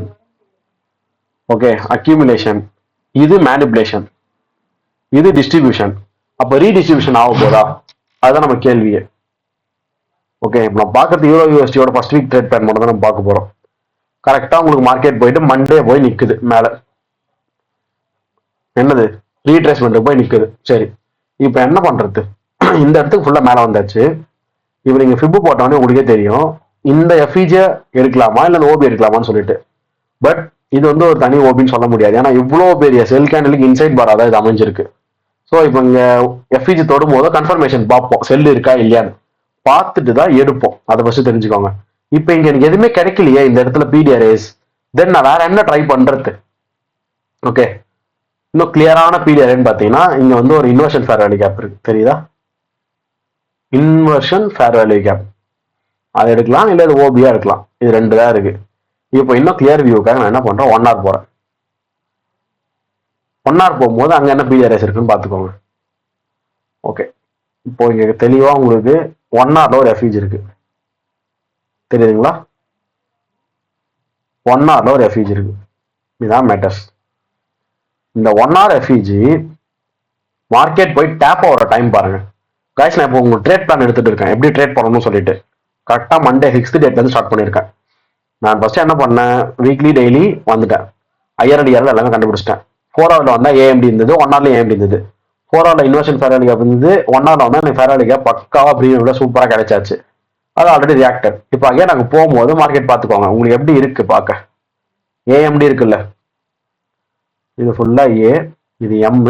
okay. Accumulation, இது மேனிபுலேஷன், இது டிஸ்ட்ரிபியூஷன். அப்போ ரீடிஸ்ட்ரிபியூஷன் ஆக போதா, அதுதான் நம்ம கேள்வியே ஓகே. இப்போ நம்ம பார்க்கறது யூரோ USDயோட ஃபர்ஸ்ட் வீக் ட்ரேட் பேன் மட்டும் தான் நம்ம பார்க்க போறோம். கரெக்டா உங்களுக்கு மார்க்கெட் போயிட்டு மண்டே போய் நிக்குது மேல, என்னது ரீட்ரேஸ்மெண்ட் போய் நிக்குது. சரி இப்போ என்ன பண்றது, இந்த இடத்துக்கு ஃபுல்லா மேல வந்தாச்சு. இப்போ நீங்க ஃபிப்பு போட்டோன்னே உங்களுக்கே தெரியும் இந்த FEJ எடுக்கலாமா இல்லை இந்த ஓபி எடுக்கலாமான்னு சொல்லிட்டு. பட் இது வந்து ஒரு தனி ஓபின்னு சொல்ல முடியாது, ஏன்னா இவ்வளோ பெரிய செல் கேண்டலுக்கு இன்சைட் பாரா தான் இது அமைஞ்சிருக்கு. ஸோ இப்போ இங்க FEJ தொடும் போது கன்ஃபர்மேஷன் பார்ப்போம் செல் இருக்கா இல்லையான்னு பார்த்துட்டு தான் எடுப்போம். அதை ஃபர்ஸ்ட் தெரிஞ்சுக்கோங்க. இப்போ இங்க எனக்கு எதுவுமே கிடைக்கலையே இந்த இடத்துல PDRS, தென் நான் வேற என்ன ட்ரை பண்றது ஓகே. இன்னும் கிளியரான PDRன்னு பார்த்தீங்கன்னா இங்க வந்து ஒரு இன்வர்ஷன் ஃபேர் வேல்யூ கேப் இருக்கு தெரியுதா. இன்வர்ஷன் ஃபேர் வேல்யூ கேப் அதை எடுக்கலாம், இல்லை அது ஓபியா எடுக்கலாம். இது 2 தான் இருக்கு. இப்போ இன்னும் கிளியர் வியூக்காக நான் என்ன பண்றேன், 1 hour போறேன். 1 hour போகும்போது அங்க என்ன PDRS இருக்குன்னு பார்த்துக்கோங்க ஓகே. இப்போ இங்க தெளிவா உங்களுக்கு 1 ஹவர்ல ஒரு எஃப்இஜி இருக்கு, தெரியுதுங்களா? 1 ஹவர்ல ஒரு எஃப்இஜி இருக்கு. இதுதான் மேட்டர்ஸ். இந்த 1 ஹவர் எஃப்இஜி மார்க்கெட் போய் டேப் ஆகிற டைம் பாருங்க. கைஸ் நான் இப்போ உங்க ட்ரேட் பிளான் எடுத்துட்டு இருக்கேன், எப்படி ட்ரேட் பண்ணணும்னு சொல்லிட்டு. கரெக்டாக மண்டே 6th டேட்லேருந்து ஸ்டார்ட் பண்ணியிருக்கேன். நான் ஃபர்ஸ்ட் என்ன பண்ணேன், வீக்லி டெய்லி வந்துட்டேன், ஐஆர்எல் எல்லாமே கண்டுபிடிச்சிட்டேன். 4 ஹவர்ல வந்தா ஏஎம்டி இருந்தது, 1 ஹவர்ல ஏஎம்டி இருந்தது. 4 ஹவர்ல இன்வெர்ஷன் ஃபேர் வேல்யூ இருந்தது, 1 ஹவர்ல வந்தா எனக்கு ஃபேர் வேல்யூ பக்காவா ப்ரீமியம்ல சூப்பராக கிடைச்சாச்சு. அது ஆல்ரெடி ரியாக்டட். இப்போ அகைன் நாங்கள் போகும்போது மார்க்கெட் பார்த்துக்கோங்க உங்களுக்கு எப்படி இருக்கு பார்க்க. ஏஎம்டி இருக்குல்ல, இது ஃபுல்லா ஏ, இது எம்,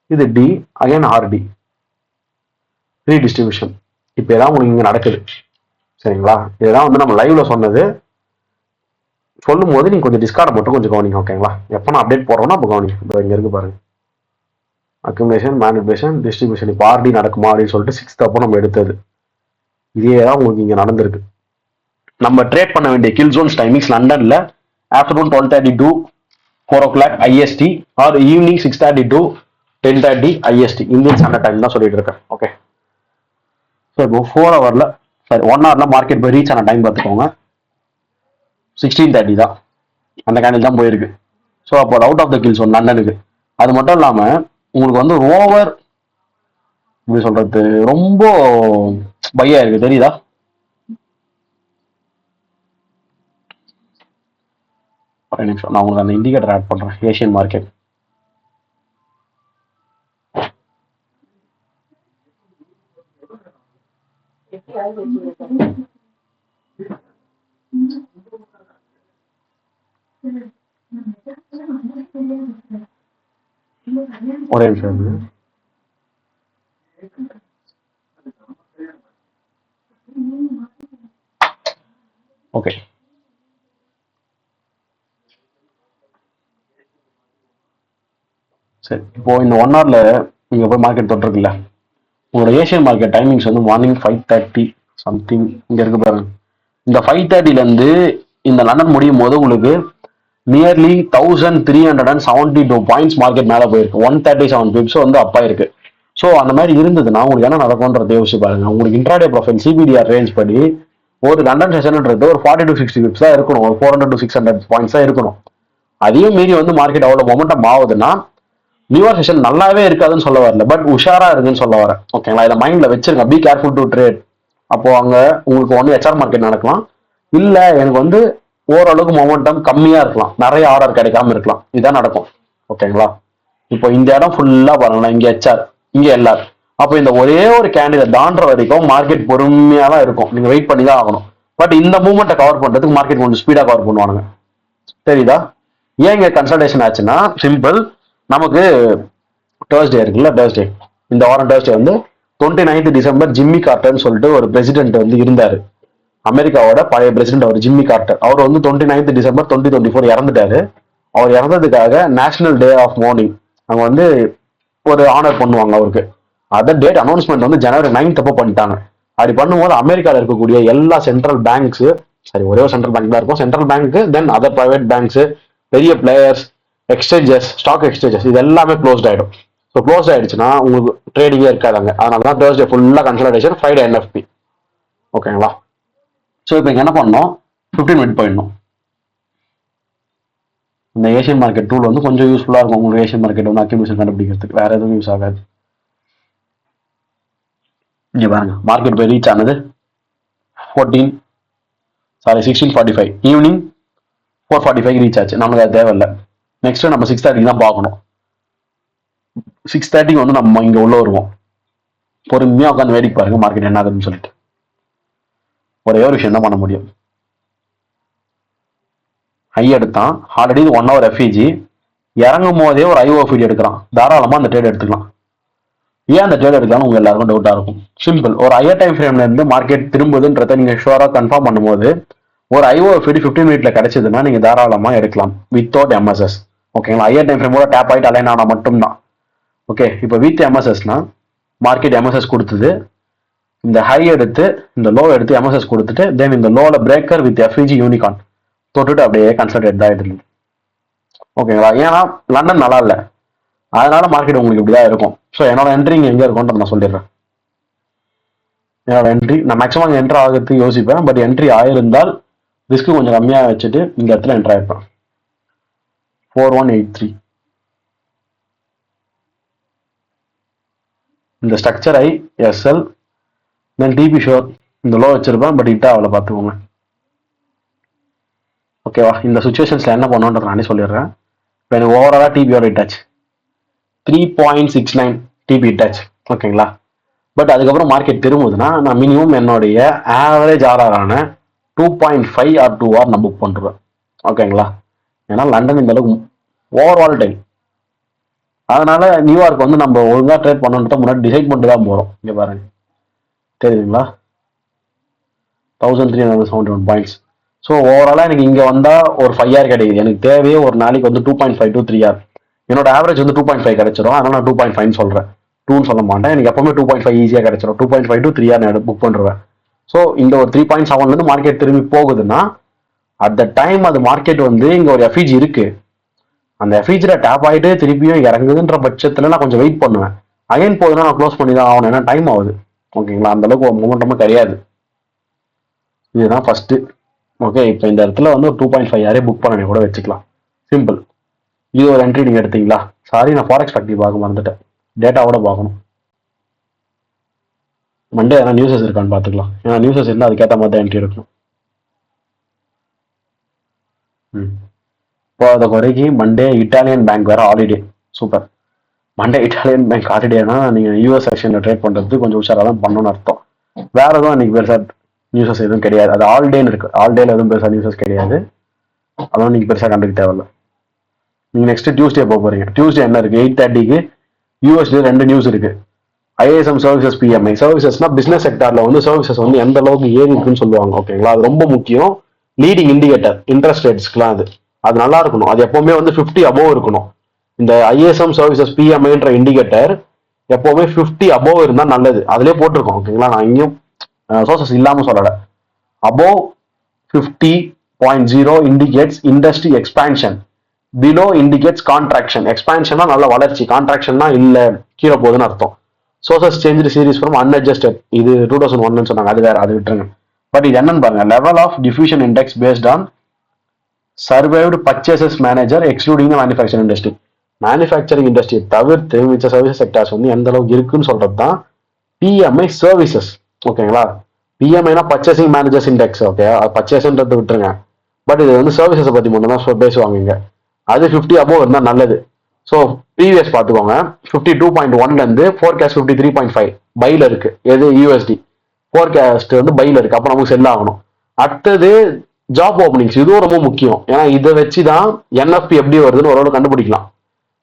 இது டி, அகைன் ஆர்டி, ரீடிஸ்ட்ரிபியூஷன். இப்போ இதான் உங்களுக்கு இங்கே நடக்குது, சரிங்களா? இதெல்லாம் வந்து நம்ம லைவ்ல சொன்னது. சொல்லும் போது நீங்க கொஞ்சம் டிஸ்கார்ட் மட்டும் கொஞ்சம் கவனிங்க, ஓகேங்களா? எப்போ நான் அப்டேட் போடுறோம்னா அப்போ கவனிங்க. இப்போ இங்க இருக்கு பாருங்க, அக்யூமுலேஷன், மேனிபுலேஷன், டிஸ்ட்ரிபியூஷன். இப்போ ஆர்டி நடக்குமா அப்படின்னு சொல்லிட்டு 6th அப்போ நம்ம எடுத்தது இதே தான் உங்களுக்கு இங்க நடந்திருக்கு. நம்ம ட்ரேட் பண்ண வேண்டிய கில் ஜோன்ஸ் டைமிங்ஸ் லண்டன்ல afternoon 12:30 to 4 o'clock IST, or evening 6:30 to 10:30 IST, Indian standard time தான் சொல்லிட்டு இருக்கேன். ஓகே, ஸோ இப்போ 4 ஹவர்ல, சாரி 1 ஹவர்ல மார்க்கெட் போய் ரீச் ஆன டைம் பார்த்துக்கோங்க, 16:30 தான். அந்த கேண்டில் தான் போயிருக்கு. ஸோ அப்போ out of the kill zone லண்டனுக்கு. அது மட்டும் இல்லாம உங்களுக்கு வந்து ஓவர் எப்படி சொல்றது, ரொம்ப பையா இருக்கு, தெரியுதா? ஒரு நிமிஷம், நான் உங்களுக்கு அந்த இண்டிகேட்டர் ஆட் பண்றேன். ஏஷியன் மார்க்கெட், ஒரே நிமிஷம். ஓகே, சரி. இப்போ இந்த 1 ஹவர்ல நீங்க போய் மார்க்கெட் தொட்டிருக்குல்ல, உங்களோட ஏஷியன் மார்க்கெட் டைமிங்ஸ் வந்து மார்னிங் 5:30 சம்திங் இங்க இருக்கு பாருங்க. இந்த 5:30ல இருந்து இந்த லண்டன் முடியும் போது உங்களுக்கு நியர்லி 1372 பாயிண்ட்ஸ் மார்க்கெட் மேல போயிருக்கு. 137 பிப்ஸ் வந்து அப்பா இருக்கு. ஸோ அந்த மாதிரி இருந்ததுன்னா உங்களுக்கு என்ன நடக்கும்ன்றத யோசிச்சு பாருங்க. உங்களுக்கு இன்ட்ராடே ப்ரொஃபைல் சிபிடிஆர் ரேஞ்ச் படி ஒரு லண்டன் செஷன்ன்றது ஒரு 40 to 60 பிப்ஸ் தான் இருக்கணும், ஒரு 400 to 600 பாயிண்ட்ஸ் தான் இருக்கணும். அதையும் மீறி வந்து மார்க்கெட் அவ்வளவு மொமெண்டம் ஆகுதுன்னா நியூயார்க் செஷன் நல்லாவே இருக்காதுன்னு சொல்ல வரல, பட் உஷாரா இருக்குன்னு சொல்ல வரேன். ஓகேங்களா? இதை மைண்ட்ல வச்சிருங்க, பி கேர்ஃபுல் டு ட்ரேட். அப்போ அங்க உங்களுக்கு ஒன்று ஹெச்ஆர் மார்க்கெட் நடக்கலாம், இல்ல எனக்கு வந்து ஓரளவுக்கு மொமெண்டம் கம்மியா இருக்கலாம், நிறைய ஆர்டர் கிடைக்காம இருக்கலாம். இதான் நடக்கும், ஓகேங்களா? இப்போ இந்த இடம் ஃபுல்லா பாருங்களேன், இங்க ஹெச்ஆர், இங்க எல்ஆர். அப்போ இந்த ஒரே ஒரு கேண்டிடேட் தாண்டுற வரைக்கும் மார்க்கெட் பொறுமையா தான் இருக்கும், நீங்க வெயிட் பண்ணி தான் ஆகணும். பட் இந்த மூவ்மெண்ட்டை கவர் பண்றதுக்கு மார்க்கெட் கொஞ்சம் ஸ்பீடா கவர் பண்ணுவானுங்க, தெரியுதா? ஏன் இங்க கன்சல்டேஷன் ஆச்சுன்னா சிம்பிள், நமக்கு தேர்ஸ்டே இருக்குல்ல, தேர்ஸ்டே, இந்த வாரம் தேர்ஸ்டே வந்து 29th டிசம்பர் ஜிம்மி கார்ட்டர்னு சொல்லிட்டு ஒரு பிரசிடென்ட் வந்து இருந்தாரு, அமெரிக்காவோட பழைய பிரசிடென்ட். அவர் ஜிம்மி கார்ட்டர். அவர் வந்து 29th டிசம்பர் 2024 இறந்துட்டாரு. அவர் இறந்ததுக்காக நேஷனல் டே ஆஃப் மார்னிங் அங்க வந்து ஒரு ஆனர் பண்ணுவாங்க அவருக்கு. அத டேட் அனௌன்ஸ்மெண்ட் வந்து ஜனவரி 9th அப்போ பண்ணிட்டாங்க. அப்படி பண்ணும்போது அமெரிக்காவில் இருக்கக்கூடிய எல்லா சென்ட்ரல் பேங்க்ஸ், சரி ஒரே ஒரு சென்ட்ரல் பேங்க் தான் இருக்கும், central bank, then other private banks, பெரிய பிளேயர்ஸ், எக்ஸ்சேஞ்சஸ், ஸ்டாக் எக்ஸ்சேஞ்சஸ், இது எல்லாமே க்ளோஸ்ட் ஆயிடும். ஸோ க்ளோஸ் ஆயிடுச்சுன்னா உங்களுக்கு ட்ரேடிங்கே இருக்காதாங்க. அதனால தான் தேர்ஸ்டே ஃபுல்லாக கன்சல்டேஷன், ஃப்ரைடே என்எஃப்பி. ஓகேங்களா? ஸோ இப்போ இங்கே என்ன பண்ணணும், 15 மினிட் போயிடணும். இந்த ஏஷியன் மார்க்கெட் டூல் வந்து கொஞ்சம் யூஸ்ஃபுல்லாக இருக்கும் உங்களுக்கு, ஏஷியன் மார்க்கெட் வந்து அக்யூமுலேஷன் கண்டுபிடிக்கிறதுக்கு. வேற எதுவும் யூஸ் ஆகாது. இங்கே பாருங்க, மார்க்கெட் போய் ரீச் ஆனது 16:45, ஈவினிங் 4:45 ரீச் ஆச்சு. நமக்கு அது தேவையில்லை. நெக்ஸ்ட் நம்ம 6:30 தான் பார்க்கணும். 6:30 வந்து நம்ம இங்க உள்ள வருவோம். பொறுமையா உட்காந்து வேடிக்கை பாருங்க மார்க்கெட் என்ன ஆகுதுன்னு சொல்லிட்டு. ஒரே ஒரு விஷயம் தான் பண்ண முடியும். ஹை எடுத்தான், ஆல்ரெடி 1 hour எஃப்இஜி, இறங்கும் போதே ஒரு ஐஓ ஃபீட் எடுக்கிறான், தாராளமா அந்த ட்ரேட் எடுத்துக்கலாம். ஏன் அந்த ட்ரேட் எடுக்கலாம்னு உங்க எல்லாருக்கும் டவுட்டா இருக்கும். சிம்பிள், ஒரு ஹையர் டைம் ஃப்ரேம்ல இருந்து மார்க்கெட் திரும்புதுன்றதை நீங்க ஷுவரா கன்ஃபார்ம் பண்ணும்போது ஒரு ஐஓ ஃபீட் 15 மினிட்ல கிடைச்சதுன்னா நீங்க தாராளமா எடுக்கலாம் வித்தவுட் எம்எஸ்எஸ். ஓகேங்களா? ஹையர் டைம் ஃப்ரேமோட டேப் ஆயிட்டு அலைன் ஆனா மட்டும்தான். ஓகே, இப்போ வித் எம்எஸ்எஸ்னா மார்க்கெட் எம்எஸ்எஸ் கொடுத்தது, இந்த ஹை எடுத்து இந்த லோ எடுத்து எம்எஸ்எஸ் கொடுத்துட்டு தென் இந்த லோல பிரேக்கர் வித் எஃப்இஜி யூனிகான் தொட்டுட்டு அப்படியே கன்சல்டேட் ஆயிடுது. ஓகேங்களா? ஏன்னா லண்டன் நல்லா இல்லை, அதனால மார்க்கெட் உங்களுக்கு இப்படிதான் இருக்கும். ஸோ என்னோட என்ட்ரிங் எங்க இருக்கும்ன்ற நான் சொல்லிடுறேன். என்னோட என்ட்ரி நான் மேக்ஸிமம் என்ட்ரு ஆகிறதுக்கு யோசிப்பேன். பட் என்ட்ரி ஆயிருந்தால் ரிஸ்க் கொஞ்சம் கம்மியாக வச்சுட்டு இந்த இடத்துல என்ட்ரு ஆயிருப்பேன். 4183 இந்த ஸ்ட்ரக்சர் ஐ எஸ்எல் தென் டிபி ஷோர் இந்த லோ வச்சிருப்பேன். பட் ஹிட் ஆகல பார்த்துக்கோங்க. ஓகேவா? இந்த சுச்சுவேஷன்ஸில் என்ன பண்ணுன்றது நானே சொல்லிடுறேன். இப்போ எனக்கு ஓவராலாக டிபியோட ஹிட் ஆச்சு 3.69 டிபி ஹிட் ஆச்சு. ஓகேங்களா? பட் அதுக்கப்புறம் மார்க்கெட் திரும்புதுன்னா நான் மினிமம் என்னுடைய ஆவரேஜ் ஆர்ஆரான 2.5 ஆர் 2 ஆர் நான் புக் பண்ணுறேன். ஓகேங்களா? ஏன்னா லண்டன் இந்த அளவுக்கு ஓவர் டைம். அதனால நியூயார்க் வந்து நம்ம ஒழுங்காக ட்ரேட் பண்ணணுன்றத முன்னாடி டிசைட் பண்ணிட்டு தான் போகிறோம். இங்கே பாருங்க, தெரியுதுங்களா? 1371 பாயிண்ட்ஸ். ஸோ ஓவராலாக எனக்கு இங்கே வந்தால் ஒரு 5 ஆர் கிடைக்குது. எனக்கு தேவையே ஒரு நாளைக்கு வந்து 2.5 to 3 ஆர். என்னோட ஆவரேஜ் வந்து 2.5 கிடைச்சிடும். அதனால நான் 2.5 சொல்கிறேன், 2ன்னு சொல்ல மாட்டேன். எனக்கு எப்பவுமே 2.5 ஈஸியாக கிடைச்சிடும். 2.5 to 3 ஆர் நான் புக் பண்ணுவேன். ஸோ இந்த ஒரு 3.7லேருந்து மார்க்கெட் திரும்பி போகுதுன்னா அட் த டைம் அது மார்க்கெட் வந்து இங்கே ஒரு எஃபிஜி இருக்கு. அந்த எஃபிஜியில் டேப் ஆகிட்டு திருப்பியும் இறங்குதுன்ற பட்சத்தில் நான் கொஞ்சம் வெயிட் பண்ணுவேன். அகைன் போகுதுன்னா நான் க்ளோஸ் பண்ணி தான் ஆகணும், ஏன்னா டைம் ஆகுது. ஓகேங்களா? அந்த அளவுக்கு ஒரு மொமெண்டமும் கிடையாது. இதுதான் ஃபர்ஸ்ட். ஓகே, இப்போ இந்த இடத்துல வந்து ஒரு 2.5 யாரே புக் பண்ணி கூட வச்சுக்கலாம். சிம்பிள். இது ஒரு என்ட்ரி நீங்கள் எடுத்தீங்களா? சாரி, நான் ஃபாரெக்ஸ் ஃபேக்டரி பார்க்க மறந்துட்டேன். டேட்டாவோட பார்க்கணும். மண்டே எதனா நியூஸஸ் இருக்கான்னு பார்த்துக்கலாம். ஏன்னா நியூஸஸ் இருந்தால் அதுக்கேற்ற மாதிரி தான் என்ட்ரி எடுக்கணும். இப்போ அதை குறைக்கு மண்டே இட்டாலியன் பேங்க் வேற holiday. Super. Monday Italian bank ஹாலிடேனா நீங்கள் யூஎஸ் செக்ஷனில் ட்ரேட் பண்ணுறது கொஞ்சம் உஷாராக தான் பண்ணணும்னு அர்த்தம். வேற எதுவும் அன்னைக்கு பெருசாக நியூஸஸ் எதுவும் கிடையாது. அது ஆல் டேன்னு இருக்கு. ஆல் டேல எதுவும் பெருசாக நியூஸஸ் கிடையாது. அதெல்லாம் நீங்கள் பெருசாக கண்டுக்க தேவையில்ல. நீங்கள் நெக்ஸ்ட் டியூஸ்டே போக போறீங்க. டியூஸ்டே என்ன இருக்கு? 8:30க்கு யூஎஸ்ல 2 நியூஸ் இருக்கு. ISM services PMI. சர்வீசஸ்னா பிசினஸ் செக்டார்ல வந்து சர்வீசஸ் வந்து எந்த அளவுக்கு ஏறி இருக்குன்னு சொல்லுவாங்க. ஓகேங்களா? அது ரொம்ப முக்கியம். லீடிங் இண்டிகேட்டர் இன்ட்ரெஸ்ட் ரேட்ஸ்க்குலாம் அது நல்லா இருக்கணும். அது எப்பவுமே வந்து 50 அபோவ் இருக்கணும். இந்த ஐஎஸ்எம் சர்வீசஸ் பிஎம்ஐன்ற இண்டிகேட்டர் எப்பவுமே 50 அபோவ் இருந்தால் நல்லது. அதுலேயே போட்டிருக்கோம். ஓகேங்களா? நான் இங்கேயும் சோர்சஸ் இல்லாமல் சொல்லலை. Above 50.0 indicates industry expansion. Below indicates contraction. எக்ஸ்பான்ஷன்னா நல்ல வளர்ச்சி, கான்ட்ராக்ஷன்னா இல்லை கீழே போகுதுன்னு அர்த்தம். Sources change series from unadjusted. இது 2001 சொன்னாங்க, அது வேற, அது விட்டுருங்க. பட் இது என்னன்னு பாருங்க. Level of diffusion index based on survived purchases manager excluding manufacturing industry. Manufacturing இண்டஸ்ட்ரியை தவிர்த்து மிச்ச சர்வீஸ் செக்டர்ஸ் வந்து எந்த அளவுக்கு இருக்குன்னு சொல்றது தான் பிஎம்ஐ சர்வீசஸ். ஓகேங்களா? பிஎம்ஐனா பர்ச்சேசிங் மேனேஜர்ஸ் இண்டெக்ஸ். ஓகே, பர்ச்சேஸ்ன்றதை விட்டுருங்க. பட் இது வந்து சர்வீசஸ் பத்தி மட்டும் தான் பேசுவாங்க இங்க. அது 50 அபோவ் இருந்தால் நல்லது. ஸோ ப்ரீவியஸ் பார்த்துக்கோங்க. 52.1லேருந்து ஃபோர்காஸ்ட் 53.5 பைல இருக்கு. எது? யூஎஸ்டி ஃபோர்காஸ்ட் வந்து பைல இருக்கு. அப்போ நமக்கு செல் ஆகணும். அடுத்தது ஜாப் ஓப்பனிங்ஸ். இதுவும் ரொம்ப முக்கியம். ஏன்னா இதை வச்சு தான் என்எஃப்பி எப்படி வருதுன்னு ஓரளவு கண்டுபிடிக்கலாம்.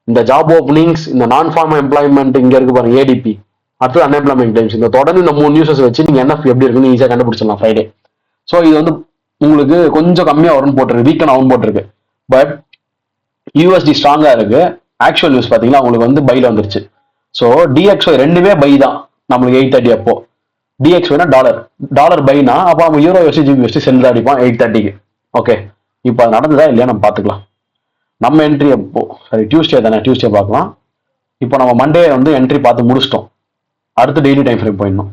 இந்த ஜாப் ஓப்பனிங்ஸ், இந்த நான் ஃபார்ம் எம்ப்ளாய்மெண்ட் இங்க இருக்கு பாருங்க, ஏடிபி, அடுத்து அன்எம்ப்ளாய்மெண்ட் கிளைம்ஸ். இந்த தொடர்ந்து இந்த 3 நியூஸஸ் வச்சு நீங்க என்எஃப்பி எப்படி இருக்குன்னு ஈஸியாக கண்டுபிடிச்சிடலாம் ஃப்ரைடே. ஸோ இது வந்து உங்களுக்கு கொஞ்சம் கம்மியாக வரும்னு போட்டிருக்கு, வீக்கன் ஆகும் போட்டிருக்கு. பட் யூஎஸ்டி ஸ்ட்ராங்கா இருக்கு. ஆக்சுவல் நியூஸ் பாத்தீங்கன்னா உங்களுக்கு வந்து பைல வந்துருச்சு. ஸோ டிஎக்ஸ்ஒய் ரெண்டுமே பை தான் நம்மளுக்கு 8:30 அப்போ. டிஎக்ஸ்ஒய்னா டாலர் பைனா, அப்போ நம்ம யூரோ யூஎஸ்டி ஜிபி யூஎஸ்டி செல் தான் அடிப்போம் 8:30க்கு. ஓகே, இப்போ அது நடந்ததா இல்லையா நம்ம பார்த்துக்கலாம். நம்ம என்ட்ரி அப்போ சரி டியூஸ்டே தானே, டியூஸ்டே பார்க்கலாம். இப்போ நம்ம மண்டே வந்து என்ட்ரி பார்த்து முடிச்சிட்டோம். அடுத்து டெய்லி டைம் ஃப்ரேம் போயிடணும்.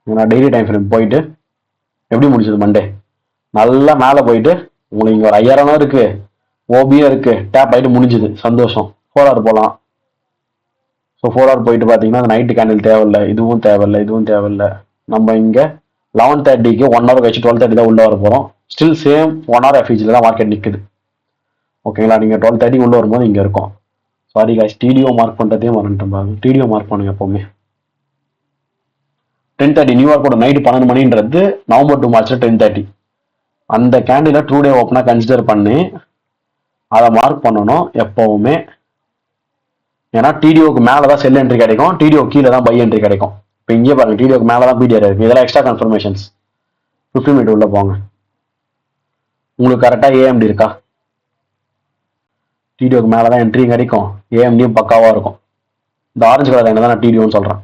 நான் டெய்லி டைம் ஃப்ரேம் போயிட்டு எப்படி முடிச்சது மண்டே? நல்லா மேலே போயிட்டு உங்களுக்கு இங்கே ஒரு 5000 இருக்கு, ஓபியும் இருக்கு, டேப் ஆகிட்டு முடிஞ்சுது. சந்தோஷம். 4 hour போகலாம். ஸோ 4 hour போயிட்டு பார்த்தீங்கன்னா அந்த நைட்டு கேண்டில் தேவையில்லை, இதுவும் தேவையில்லை, இதுவும் தேவையில்லை. நம்ம இங்கே 11:30க்கு 1 hour கழிச்சு 12:30 தான் உள்ள வர போகிறோம். ஸ்டில் சேம் 1 hour எஃபிஜியில் தான் மார்க்கெட் நிற்குது. ஓகேங்களா? நீங்கள் 12:30 உள்ள வரும்போது இங்கே இருக்கும். சாரி காய்ஸ், டிடிஓ மார்க் பண்ணுறதையும் மறந்துட்டேன் பாருங்க. டிடிஓ மார்க் பண்ணுங்க எப்போவுமே. 10:30 நியூயார்க்கோட நைட்டு 12 மணின்றது நவம்பர் 2 மார்ச்ல 10:30. அந்த கேண்டில ட்ரூ டே ஓப்பனா கன்சிடர் பண்ணி அதை மார்க் பண்ணணும் எப்பவுமே. ஏன்னா டிடிஓக்கு மேலே தான் செல் என்ட்ரி கிடைக்கும், டிடிஓ கீழே தான் பை என்ட்ரி கிடைக்கும். இப்போ இங்கே பாருங்க, டிடிஓக்கு மேலே தான் பிடிஆர் இருக்கு. இதெல்லாம் எக்ஸ்ட்ரா கன்ஃபர்மேஷன்ஸ். 15 மினிட் உள்ள போங்க. உங்களுக்கு கரெக்டாக ஏஎம்டி இருக்கா? டிடிஓக்கு மேலே தான் என்ட்ரி கிடைக்கும், ஏஎம்டியும் பக்காவாக இருக்கும். இந்த ஆரஞ்சு கலர் என்ன தான் நான் டிடிஓன்னு சொல்கிறேன்.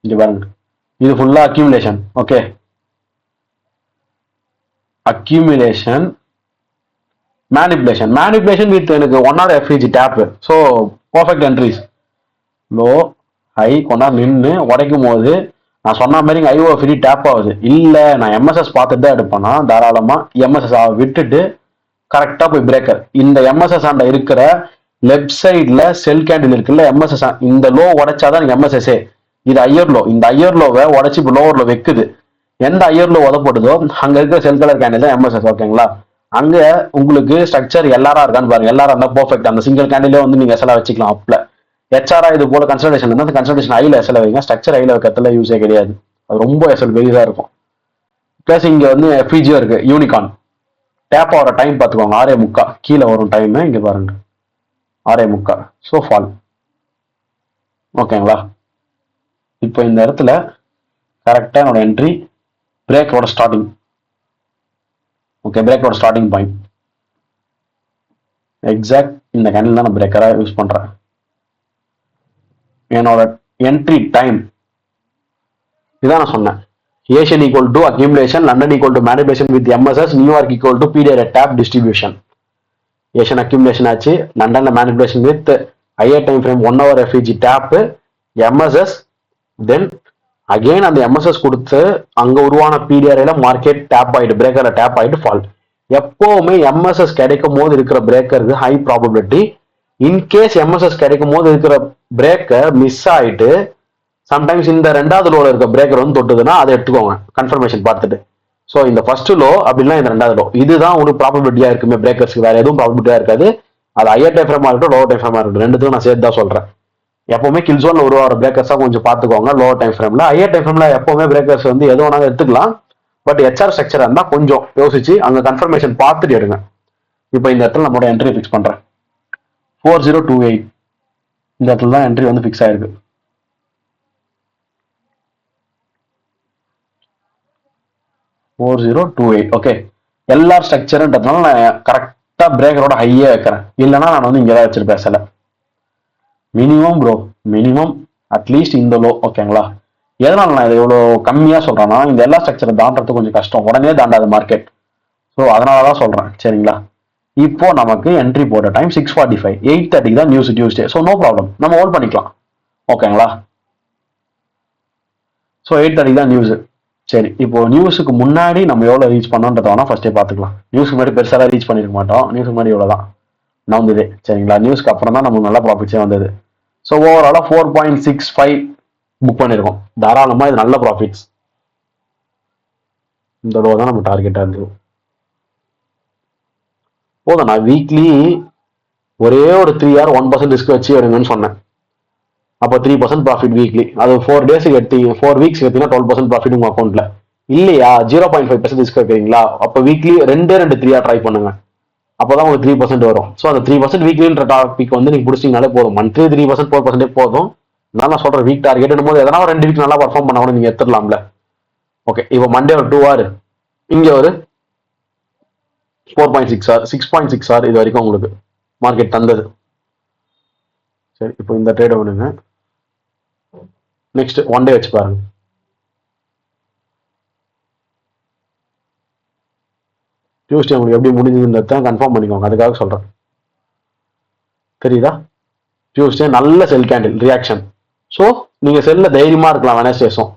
இங்கே பாருங்க, இது ஃபுல்லாக accumulation. Okay, accumulation manipulation with எனக்கு 1 hour FVG tap. So perfect entries. Low high கொண்டா நின்று உடைக்கும் போது நான் சொன்ன மாதிரி ஐஓ ஃப்ரீ டேப் ஆகுது. இல்லை நான் எம்எஸ்எஸ் பார்த்துட்டு தான் எடுப்பேன்னா தாராளமாக எம்எஸ்எஸ் விட்டுட்டு கரெக்டாக போய் பிரேக்கர். இந்த எம்எஸ்எஸ் ஆண்ட இருக்கிற லெஃப்ட் சைடில் செல் கேண்டில் இருக்குல்ல எம்எஸ்எஸ், இந்த லோ உடைச்சாதான் நீங்கள் எம்எஸ்எஸ்ஏ. இது ஐயர் லோ. இந்த ஐயர் லோவை உடைச்சி இப்போ லோவர் லோ வைக்குது. எந்த ஐயர் லோ உதப்படுதோ அங்கே இருக்கிற செல் கலர் கேண்டில் தான் எம்எஸ்எஸ். ஓகேங்களா? அங்கே உங்களுக்கு ஸ்ட்ரக்சர் எல்லாரா இருக்கான்னு பாருங்க. எல்லாரா இருந்தால் பர்ஃபெக்ட். அந்த சிங்கிள் கேண்டிலே வந்து நீங்கள் எஸ்எல்லாம் வச்சுக்கலாம். அப்ல ஹெச்ஆர்ஆ இது போல கன்சல்டேஷன் இருந்தால் அந்த கன்சல்டேஷன் ஐல எஸ்எல் வைங்க. ஸ்ட்ரக்சர் ஐல வைக்கிறதுல யூஸே கிடையாது. அது ரொம்ப எஸ்எல் பெரியதா இருக்கும். பிளஸ் இங்க வந்து எஃபிஜியோ இருக்கு. யூனிகான் டேப் ஆகிற டைம் பார்த்துக்கோங்க. 6:45 கீழே வரும் டைம். இங்க பாருங்க 6:45. So fall. ஓகேங்களா? இப்போ இந்த இடத்துல கரெக்டா என்னோட என்ட்ரி பிரேக்கோட ஸ்டார்டிங். ஓகே, பிரேக்கோட ஸ்டார்டிங் பாயிண்ட் எக்ஸாக்ட் இந்த கேண்டில் தான் நான் பிரேக்கரா யூஸ் பண்றேன். என்னோட என்ட்ரி டைம் இதான் நான் சொன்னேன். Asian equal to accumulation, London equal to manipulation with MSS, New York equal to period tap distribution. Asian accumulation ஆச்சு, லண்டன்ல manipulation with higher time frame 1 hour FVG tap, MSS. Then again அந்த எம்எஸ்எஸ் கொடுத்து அங்க உருவான பீடிஆர்ல மார்க்கெட் டேப் ஆயிட்டு பிரேக்கர்ல டேப் ஆயிட்டு ஃபால். எப்பவுமே எம்எஸ்எஸ் கிடைக்கும் போது இருக்கிற பிரேக்கருக்கு ஹை ப்ராபபிலிட்டி. இன்கேஸ் எம்எஸ்எஸ் கிடைக்கும் போது இருக்கிற பிரேக்கர் மிஸ் ஆயிட்டு சம்டைம்ஸ் இந்த ரெண்டாவது லோல இருக்க பிரேக்கர் வந்து தொட்டுதுன்னா அதை எடுத்துக்கோங்க கன்ஃபர்மேஷன் பார்த்துட்டு. ஸோ இந்த ஃபர்ஸ்ட் லோ அப்படின்னா இந்த ரெண்டாவது லோ இதுதான் உங்களுக்கு ப்ராபபிலிட்டியா இருக்குமே பிரேக்கர்ஸ்க்கு. வேற எதுவும் ப்ராபபிலிட்டியா இருக்காது. அது ஹையர் டைம் ஃப்ரேமா இருக்கட்டும் லோவர் டைம் ஃப்ரேமா இருக்கட்டும், ரெண்டுத்துக்கும் நான் சேர்த்து தான் சொல்றேன். எப்பவுமே கில் ஜோன்ல உருவாகிற பிரேக்கர்ஸா கொஞ்சம் பார்த்துக்கோங்க லோவர் டைம் ஃப்ரேம்ல. ஹையர் டைம் ஃப்ரேம்ல எப்பவுமே பிரேக்கர்ஸ் வந்து எது வேணாலும் எடுத்துக்கலாம். பட் ஹெச்ஆர் ஸ்ட்ரக்சரா இருந்தா கொஞ்சம் யோசிச்சு அங்க கன்ஃபர்மேஷன் பார்த்துட்டு எடுங்க. இப்போ இந்த இடத்துல நம்மளோட என்ட்ரி ஃபிக்ஸ் பண்றேன். 4028 இந்த இடத்துல தான் என்ட்ரி வந்து ஃபிக்ஸ் ஆயிருக்கு. 4028. ஓகே, எல்லா ஸ்ட்ரக்சர்ன்றதுனால நான் கரெக்டா பிரேக்கரோட ஹையே வைக்கிறேன். இல்லைன்னா நான் வந்து இங்கதான் வச்சிருப்பேன் சில மினிமம் ப்ரோ. மினிமம் அட்லீஸ்ட் இந்த லோ. ஓகேங்களா? எதனால நான் இதை இவ்வளோ கம்மியா சொல்றேன்னா இந்த எல்லா ஸ்ட்ரக்சரை தாண்டறது கொஞ்சம் கஷ்டம். உடனே தாண்டாது மார்க்கெட். ஸோ அதனாலதான் சொல்றேன். சரிங்களா? இப்போ நமக்கு என்ட்ரி போட்ட டைம் 6:45. 8:30 தான் news Tuesday. So no problem, நம்ம ஹோல்ட் பண்ணிக்கலாம். ஓகேங்களா? ஸோ 8:30 தான் நியூஸ். சரி, இப்போ நியூஸுக்கு முன்னாடி நம்ம எவ்வளோ ரீச் பண்ணோன்றத வேணா ஃபர்ஸ்டே பார்த்துக்கலாம். நியூஸ்க்கு முன்னாடி பெருசாக ரீச் பண்ணிருக்க மாட்டோம். நியூஸ்க்கு முன்னாடி இவ்வளோ தான் நவந்தது. சரிங்களா? நியூஸ்க்கு அப்புறம் தான் நமக்கு நல்ல ப்ராஃபிட்ஸே வந்தது. ஸோ ஓவராலாக 4.65 புக் பண்ணியிருக்கோம். தாராளமாக இது நல்ல ப்ராஃபிட்ஸ். இந்த அளவு தான் நம்ம டார்கெட்டாக இருந்தது. போதும், நான் வீக்லி ஒரே ஒரு 3 hour 1% ரிஸ்க் வச்சு எடுங்கன்னு சொன்னேன். அப்போ 3% ப்ராஃபிட் வீக்லி. அது 4 டேஸுக்கு எடுத்தீங்க, 4 வீக்ஸ் எடுத்தீங்கன்னா 12% ப்ராஃபிட் உங்க அக்கௌண்ட்ல. இல்லையா 0.5% ரிஸ்க் வைக்கிறீங்களா? அப்போ வீக்லி 2 3 hour ட்ரை பண்ணுங்க. அப்போதான் உங்களுக்கு 3% வரும். ஸோ அந்த 3% வீக்லின்ற டாபிக் வந்து நீங்க பிடிச்சிங்கனாலே போதும். மந்த்லி 3% 4% போதும். நான் சொல்றேன் வீக் டார்கெட் போது எதனா 2 வீக் நல்லா பர்ஃபார்ம் பண்ண கூட நீங்க எடுத்துடலாம்ல. ஓகே, இப்போ மண்டே ஒரு 2 hour, இங்க ஒரு 4.6 hour 6.6 hour இது வரைக்கும் உங்களுக்கு மார்க்கெட் தந்தது. சரி, இப்போ இந்த ட்ரேட் பண்ணுங்க. நெக்ஸ்ட் 1 டே வச்சு பாருங்க. டியூஸ்டே உங்களுக்கு எப்படி முடிஞ்சதுன்றத கன்ஃபார்ம் பண்ணிக்கோங்க. அதுக்காக சொல்றேன். தெரியுதா? டியூஸ்டே நல்ல செல் கேண்டில் ரியாக்ஷன். ஸோ நீங்க செல்ல தைரியமா இருக்கலாம். வெனஸ்டேஸும்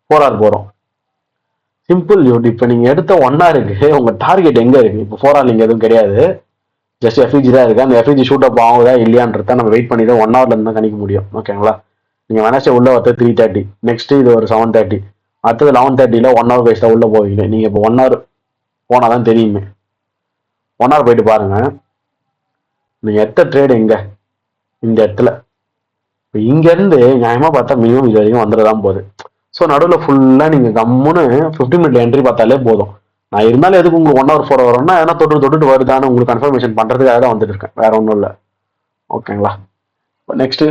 4 hour போறோம். சிம்பிள் யூட். இப்போ நீங்க எடுத்த 1 hourக்கு உங்க டார்கெட் எங்க இருக்கு? இப்போ 4 hour எதுவும் கிடையாது. ஜஸ்ட் எஃப்இஜி தான் இருக்கு. அந்த எஃப்இஜி ஷூட் அப் ஆகுதா இல்லையான்றத நம்ம வெயிட் பண்ணி தான் 1 hourல இருந்து தான் கணிக்க முடியும். ஓகேங்களா? நீங்க வெனஸ்டே உள்ள வரது 3:30. நெக்ஸ்ட் இது ஒரு 7:30. அடுத்தது 11:30ல 1 hour பேஸ்ல உள்ள போவீங்க. நீங்க இப்போ 1 hour போனாதான் தெரியுமே. 1 hour போயிட்டு பாருங்க. நீங்க எடுத்த ட்ரேட் எங்க? இந்த இடத்துல. இப்போ இங்க இருந்து நியாயமா பார்த்தா மினிமம் இது வரைக்கும் வந்துடதான் போகுது. ஸோ நடுவில் ஃபுல்லா நீங்க கம்முன்னு 15 minute என்ட்ரி பார்த்தாலே போதும். நான் இருந்தாலும் எதுக்கு உங்களுக்கு 1 hour 4 hour வரும்னா ஏன்னா தொட்டுட்டு வருதான்னு உங்களுக்கு கன்ஃபர்மேஷன் பண்றதுக்காக தான் வந்துட்டு இருக்கேன். வேற ஒன்றும் இல்லை. ஓகேங்களா? நெக்ஸ்ட்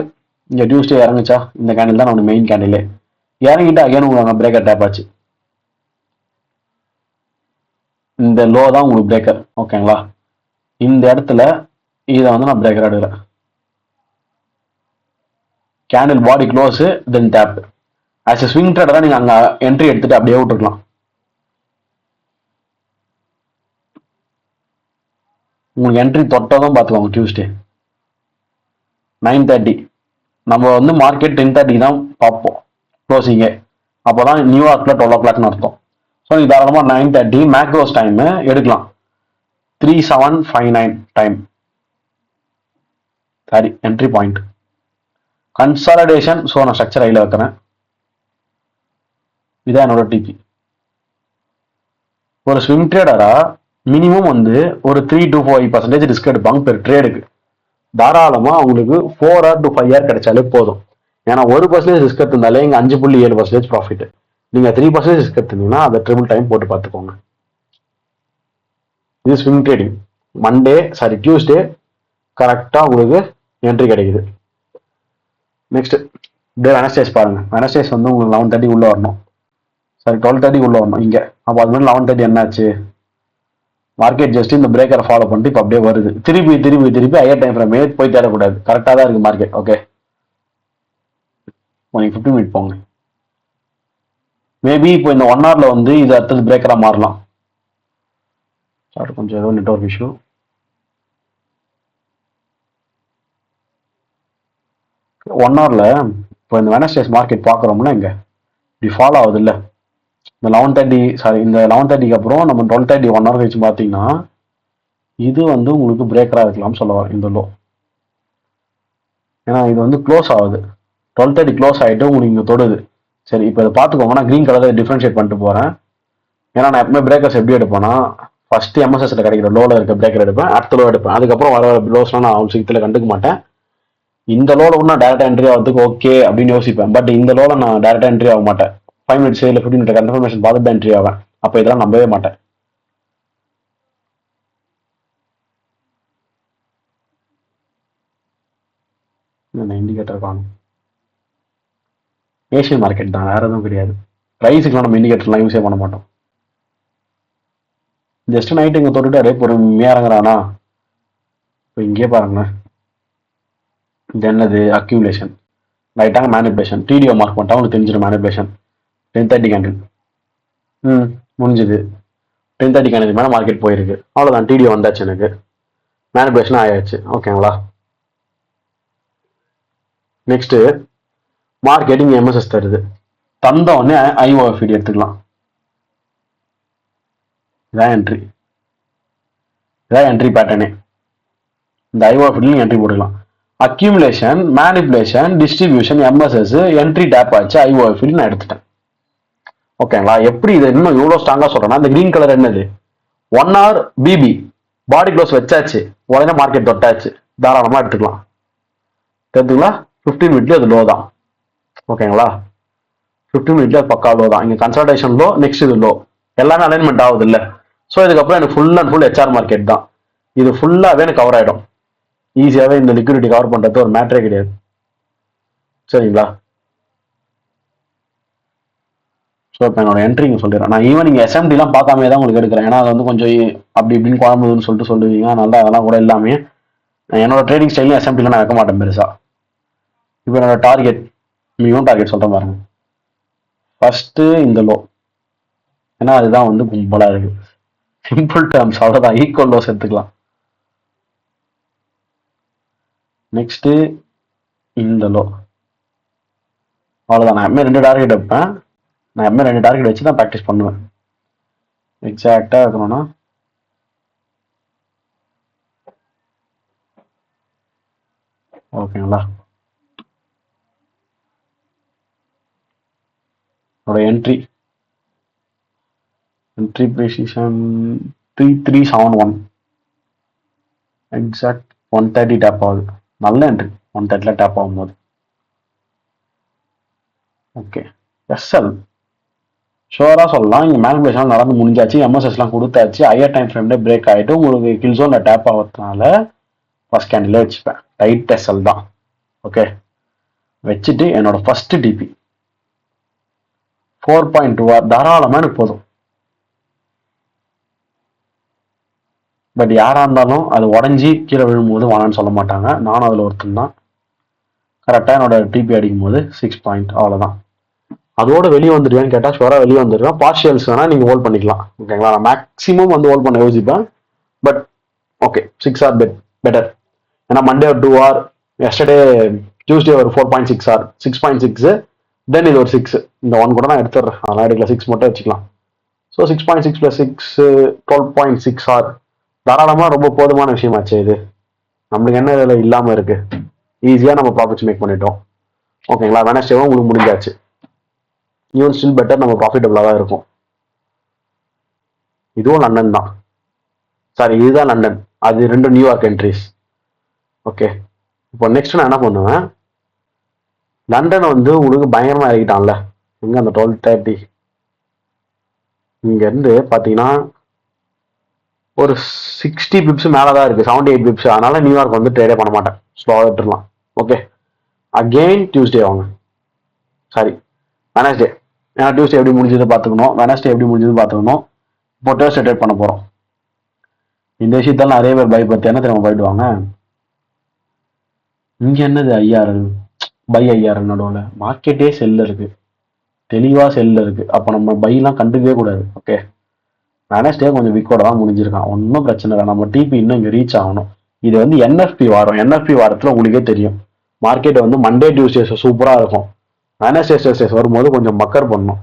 இங்க டியூஸ்டே இறங்குச்சா? இந்த கேண்டில் தான் நம்ம மெயின் கேண்டில். இறங்கிட்டு அகைன் உங்களுக்கு பிரேக்கர் டேப் ஆச்சு. இந்த லோ தான் உங்களுக்கு பிரேக்கர். ஓகேங்களா? இந்த இடத்துல இதை வந்து நான் பிரேக்கர் எடுக்கிறேன். Candle body close then tap. As a swing ட்ரேடரா நீங்க அங்க என்ட்ரி எடுத்துட்டு அப்படியே விட்டுருக்கலாம். உங்களுக்கு என்ட்ரி தொட்டதும் பார்த்துக்கோங்க டியூஸ்டே 9:30. நம்ம வந்து மார்க்கெட் 10:30 தான் பார்ப்போம் க்ளோசிங்கே. அப்போ தான் நியூயார்க்கில் 12 o'clockனு அர்த்தம். ஸோ நீங்கள் தாராளமாக 9:30 மேக்ரோஸ் டைமு எடுக்கலாம். 3759 time. Sorry, entry point. Consolidation. So நான் ஸ்ட்ரக்சர் ஐயில் வைக்கிறேன். இதான் என்னோட டிபி. ஒரு ஸ்விங் ட்ரேடரா மினிமம் வந்து ஒரு 3 to 5% ரிஸ்க் எடுப்பாங்க பெர் ட்ரேடுக்கு. தாராளமாக உங்களுக்கு 4 hour to 5 hour கிடைச்சாலே போதும். ஏன்னா 1% ரிஸ்க் எடுத்திருந்தாலே இங்கே 5.7% ப்ராஃபிட். நீங்கள் 3% ரிஸ்க் எடுத்தீங்கன்னா அதை ட்ரிபிள் டைம் போட்டு பார்த்துக்கோங்க. இது ஸ்விங் ட்ரேடிங். டியூஸ்டே கரெக்டாக உங்களுக்கு என்ட்ரி கிடைக்குது. நெக்ஸ்ட் டே வெனஸ்டேஸ் பாருங்க. வெனஸ்டேஸ் வந்து உங்களுக்கு 11:30 உள்ள வரணும். 12:30 உள்ள வரணும் இங்கே. அப்போ அது மாதிரி 11:30 என்னாச்சு? மார்க்கெட் ஜஸ்ட் இந்த பிரேக்கரை ஃபாலோ பண்ணிட்டு இப்போ அப்படியே வருது. திருப்பி ஹையர் டைம் ஃப்ரேமே போய் தேடக்கூடாது. கரெக்டாக தான் இருக்கு மார்க்கெட். ஓகே, நீங்கள் 15 மினிட் போங்க. மேபி இப்போ இந்த 1 hourல வந்து இது அடுத்தது பிரேக்கராக மாறலாம். சார் கொஞ்சம் ஏதோ நெட்வொர்க் இஷ்யூ. ஒன் ஹவரில் இப்போ இந்த வெனஸ்டேஸ் மார்க்கெட் பார்க்குறோம்னா இங்கே இப்படி ஃபாலோ ஆகுது இல்லை? இந்த 11:30 அப்புறம் நம்ம 12:30 1 hour கழிச்சு பார்த்தீங்கன்னா இது வந்து உங்களுக்கு பிரேக்கராக இருக்கலாம்னு சொல்ல வரேன் இந்த லோ. ஏன்னா இது வந்து க்ளோஸ் ஆகுது. 12:30 க்ளோஸ் ஆகிட்டு உங்களுக்கு இங்கே தொடுது. சரி, இப்போ இதை பார்த்துக்கோங்க. நான் க்ரீன் கலரை டிஃப்ரென்ஷியேட் பண்ணிட்டு போகிறேன். ஏன்னா நான் எப்பவுமே பிரேக்கர்ஸ் எப்படி எடுப்பேன்னா, ஃபர்ஸ்ட் எம்எஸ்எஸ்ல கிடைக்கிற லோல இருக்க பிரேக்கர் எடுப்பேன், அடுத்த லோ எடுப்பேன். அதுக்கப்புறம் வர லோஸ்லாம் நான் அவ்வளோ சீக்கிரத்தில் கண்டுக்க மாட்டேன். இந்த லோல நான் டேரக்டா என்ட்ரி ஆகிறதுக்கு ஓகே அப்படின்னு யோசிப்பேன். பட் இந்த லோல நான் டேரக்டா என்ட்ரி ஆக மாட்டேன். 5 minutes இல்லை 15 minutes கன்ஃபர்மேஷன் பார்த்துட்டு என்ட்ரி ஆவேன். அப்போ இதெல்லாம் நம்பவே மாட்டேன். இண்டிகேட்டர் காணும். ஏஷியன் மார்க்கெட் தான், வேற எதுவும் கிடையாது. ப்ரைஸுக்குலாம் நம்ம இண்டிகேட்டர்லாம் யூஸே பண்ண மாட்டோம். ஜஸ்ட் நைட்டு இங்கே தொட்டுட்டாரு, பொறுமையாக இறங்குறானா. இப்போ இங்கே பாருங்களேன், இது என்னது? அக்யூமுலேஷன். ரைட்டாக மேனிபுலேஷன். டிடிஓ மார்க் பண்ணிட்டா உங்களுக்கு தெரிஞ்சிடும் மேனிபுலேஷன். 10:30 கேண்டில் முடிஞ்சுது. 10:30 கேண்டில் மேலே மார்க்கெட் போயிருக்கு. அவ்வளோதான், டிடிஓ வந்தாச்சு, எனக்கு மேனிபுலேஷன் ஆயாச்சு. ஓகேங்களா? நெக்ஸ்ட்டு மார்க்கெட்டிங் எம்எஸ்எஸ் தருது. தந்த உடனே ஐஓஎஃப்டி எடுத்துக்கலாம். இதான் என்ட்ரி. இதான் என்ட்ரி பேட்டர்னே. இந்த ஐஓஎஃப்டிலையும் என்ட்ரி போட்டுக்கலாம். Accumulation, manipulation, distribution, MSS, entry tap ஆச்சு. ஐஓஎஃப்டி நான் எடுத்துட்டேன். ஓகேங்களா? எப்படி இது இன்னும் இவ்வளோ ஸ்ட்ராங்காக சொல்கிறேன்னா, இந்த க்ரீன் கலர் என்னது? 1 hour பிபி பாடி க்ளோஸ் வச்சாச்சு, உடனே மார்க்கெட் தொட்டாச்சு. தாராளமாக எடுத்துக்கலாம். தெரிஞ்சுங்களா? 15 minute அது லோ தான். ஓகேங்களா? 15 minute அது பக்கா லோ தான். இங்கே கன்சல்டேஷன் லோ, நெக்ஸ்ட் இது லோ, எல்லாமே அலைன்மெண்ட் ஆகுது இல்லை? ஸோ இதுக்கப்புறம் எனக்கு full and full HR market தான். இது ஃபுல்லாகவே எனக்கு கவர் ஆகிடும். ஈஸியாகவே இந்த லிக்விடிட்டி கவர் பண்ணுறது ஒரு மேட்டரே கிடையாது. சரிங்களா? ஸோ இப்போ என்னோட என்ட்ரிங்க சொல்லிடுறேன். நான் ஈவன் நீங்கள் எஸ்எம்டிலாம் பார்க்காமே தான் உங்களுக்கு எடுக்கிறேன். ஏன்னா அது வந்து கொஞ்சம் அப்படி இப்படின்னு குழம்புதுன்னு சொல்லிட்டு சொல்லுவீங்க. நல்லா அதெல்லாம் கூட எல்லாமே என்னோட ட்ரேடிங் ஸ்டைலையும் எஸ்எம்டிலாம் நான் வைக்க மாட்டேன் பெருசாக. இப்போ என்னோட டார்கெட், மினிமம் டார்கெட் சொல்கிறேன் பாருங்க. ஃபர்ஸ்ட்டு இந்த லோ, ஏன்னா அதுதான் வந்து கும்பலாக இருக்குது. சிம்பிள் டேர்ம்ஸ், அவ்வளோதான். ஈக்குவல் லோஸ் எடுத்துக்கலாம். நெக்ஸ்ட்டு இந்த லோ, அவ்வளோதான். நான் எப்பவுமே 2 டார்கெட் வைப்பேன். நான் எப்பவுமே 2 டார்கெட் வச்சு தான் ப்ராக்டிஸ் பண்ணுவேன். எக்ஸாக்டாக இருக்கணும்னா ஓகேங்களா? என்னோட என்ட்ரி ப்ரிசிஷன் 3371, எக்ஸாக்ட் 130 டேப் ஆகுது. நல்ல என்ட்ரி 130 டேப் ஆகும்போது. ஓகே, எஸ்எல் ஷோராக சொல்லலாம். இங்கே மேனிபுலேஷன் நடந்து முடிஞ்சாச்சு, எம்எஸ்எஸ்லாம் கொடுத்தாச்சு. ஹையர் டைம் ஃப்ரேம்ல பிரேக் ஆகிட்டு உங்களுக்கு கில் ஜோனில் டேப் ஆகிறதுனால ஃபர்ஸ்ட் கேண்டில் வச்சுப்பேன். டைட் எஸ்எல் தான். ஓகே, வச்சுட்டு என்னோட ஃபர்ஸ்ட் டிபி 4.2 தாராளமாக எனக்கு போதும். பட் யாராக இருந்தாலும் அது உடஞ்சி கீழே விழும்போது வானான்னு சொல்ல மாட்டாங்க. நானும் அதில் ஒருத்தன் தான். கரெக்டாக என்னோட டிபி அடிக்கும் போது 6 பாயிண்ட், அவ்வளோதான். அதோட வெளியே வந்துடுவேன்னு கேட்டால் ஷுவராக வெளியே வந்துடுவேன். பார்ஷியல்ஸ் வேணால் நீங்கள் ஹோல்ட் பண்ணிக்கலாம். ஓகேங்களா? நான் மேக்ஸிமம் வந்து ஹோல்ட் பண்ண யோசிப்பேன். But okay 6 are better. ஏன்னா மண்டே ஒரு 2 ஆர், எஸ்டர்டே டியூஸ்டே ஒரு 4.6 ஆர் 6.6, தென் இது ஒரு 6. இந்த 1 கூட நான் எடுத்துடுறேன், அதெல்லாம் எடுக்கல, 6 மட்டும் வச்சுக்கலாம். ஸோ 6.6 + 6 12.6 ஆர் தாராளமாக ரொம்ப போதுமான விஷயமாச்சு இது. நம்மளுக்கு என்ன இதில் இல்லாமல் இருக்கு, ஈஸியாக நம்ம ப்ராஃபிட்ஸ் மேக் பண்ணிட்டோம். ஓகேங்களா, வெனஸ்டேவும் உங்களுக்கு முடிஞ்சாச்சு. ஈவன் ஸ்டில் பெட்டர், நம்ம ப்ராஃபிட்டபிளாக தான் இருக்கும். இதுவும் லண்டன் தான், சாரி இதுதான் லண்டன், அது 2 நியூயார்க் என்ட்ரிஸ். ஓகே, இப்போ நெக்ஸ்ட் நான் என்ன பண்ணுவேன், லண்டன் வந்து உங்களுக்கு பயங்கரமாக இறக்கிட்டான்ல, எங்கே அந்த 12:30 இங்கேருந்து பார்த்தீங்கன்னா ஒரு 60 பிப்ஸ் மேலே தான் இருக்குது, 78 பிப்ஸ். அதனால நியூயார்க் வந்து ட்ரேடே பண்ண மாட்டேன், ஸ்லோவாக விட்டுருலாம். ஓகே, அகெயின் டியூஸ்டே வாங்க, சாரி வெனஸ்டே. ஏன்னா டியூஸ்டே எப்படி முடிஞ்சது பார்த்துக்கணும், வெனஸ்டே எப்படி முடிஞ்சது பார்த்துக்கணும். இப்போ தேர்ஸ்டே ட்ரேட் பண்ண போகிறோம். இந்த விஷயத்தெல்லாம் நிறைய பேர் பயப்படுத்தி என்ன தெரியாம போயிடுவாங்க. இங்கே என்னது ஐஆர் பை ஐஆர் நடுவில் மார்க்கெட்டே செல்ல இருக்கு, தெளிவாக செல்ல இருக்கு. அப்போ நம்ம பையெல்லாம் கண்டுக்கவே கூடாது. ஓகே, வெனஸ்டே கொஞ்சம் வீக்கோட தான் முடிஞ்சிருக்கான், ஒன்றும் பிரச்சனை இல்லை. நம்ம டிபி இன்னும் இங்கே ரீச் ஆகணும். இது வந்து என்எஃப்பி வாரம், என்எஃப்பி வாரத்தில் உங்களுக்கே தெரியும் மார்க்கெட் வந்து மண்டே டியூஸ்டேஸ் சூப்பராக இருக்கும், வெனஸ்டே வரும்போது கொஞ்சம் மக்கர் பண்ணணும்.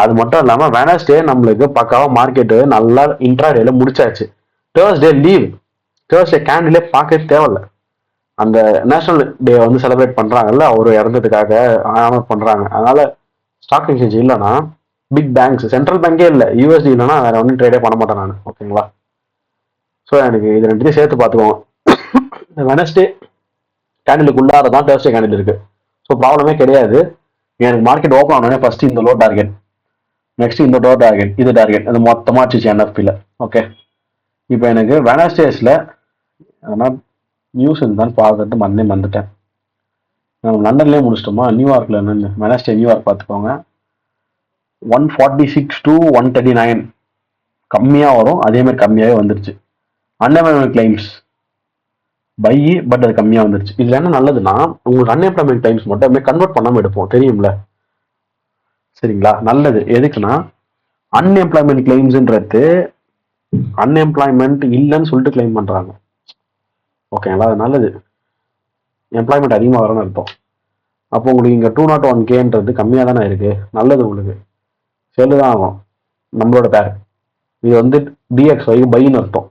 அது மட்டும் இல்லாமல் வெனஸ்டே நம்மளுக்கு பக்காவாக மார்க்கெட்டு நல்லா இன்ட்ராடேல முடிச்சாச்சு. தேர்ஸ்டே லீவ், தேர்ஸ்டே கேண்டிலே பார்க்க தேவையில்ல. அந்த நேஷனல் டே வந்து செலிப்ரேட் பண்ணுறாங்கல்ல, அவர் இறந்ததுக்காக ஆனர் பண்ணுறாங்க. அதனால ஸ்டாக் எக்ஸ்சேஞ்ச் இல்லைன்னா பிக் பேங்க்ஸ், சென்ட்ரல் பேங்கே இல்லை, யூஎஸ்டி இல்லைன்னா வேற ஒன்றும் ட்ரேடே பண்ண மாட்டேன் நான். ஓகேங்களா, ஸோ எனக்கு இது ரெண்டுத்தையும் சேர்த்து பார்த்துக்கோங்க. வெனஸ்டே கேண்டிலுக்கு உள்ளார தான் தேர்ஸ்டே கேண்டில் இருக்கு, ஸோ ப்ராப்ளமே கிடையாது. எனக்கு மார்க்கெட் ஓப்பன் ஆனோடனே ஃபர்ஸ்ட் இந்த லோ டார்கெட், நெக்ஸ்ட் இந்த டோர் டார்கெட், இது டார்கெட், அது மொத்தமாக வச்சுச்சு என்எஃபியில். ஓகே, இப்போ எனக்கு வெனஸ்டேஸில் அதனால் நியூஸ் இருந்தான்னு பார்த்துட்டு வந்துட்டேன். நம்ம லண்டன்லேயே முடிச்சிட்டோமா, நியூயார்க்கில் என்னென்னு வெனஸ்டே நியூயார்க் பார்த்துக்கோங்க. 146 to 139 கம்மியாக வரும், அதேமாதிரி கம்மியாகவே வந்துருச்சு. அன்எம்ப்ளாய்மெண்ட் கிளைம்ஸ் பை, பட் அது கம்மியாக வந்துருச்சு. இதில் என்ன நல்லதுன்னா, உங்களுக்கு அன்எம்ப்ளாய்மெண்ட் கிளைம்ஸ் மட்டும் அப்படியே கன்வெர்ட் பண்ணாமல் எடுப்போம், தெரியும்ல. சரிங்களா, நல்லது. எதுக்குன்னா அன்எம்ப்ளாய்மெண்ட் கிளைம்ஸ்ன்றது அன்எம்ப்ளாய்மெண்ட் இல்லைன்னு சொல்லிட்டு கிளைம் பண்ணுறாங்க. ஓகேங்களா, அது நல்லது, எம்ப்ளாய்மெண்ட் அதிகமாக வரணும்னு அர்த்தம். அப்போ உங்களுக்கு இங்கே 201Kன்றது கம்மியாக தானே இருக்கு, நல்லது, உங்களுக்கு செல்லு தான் ஆகும் நம்மளோட பேர். இது வந்து DXY பைன்னு அர்த்தம்,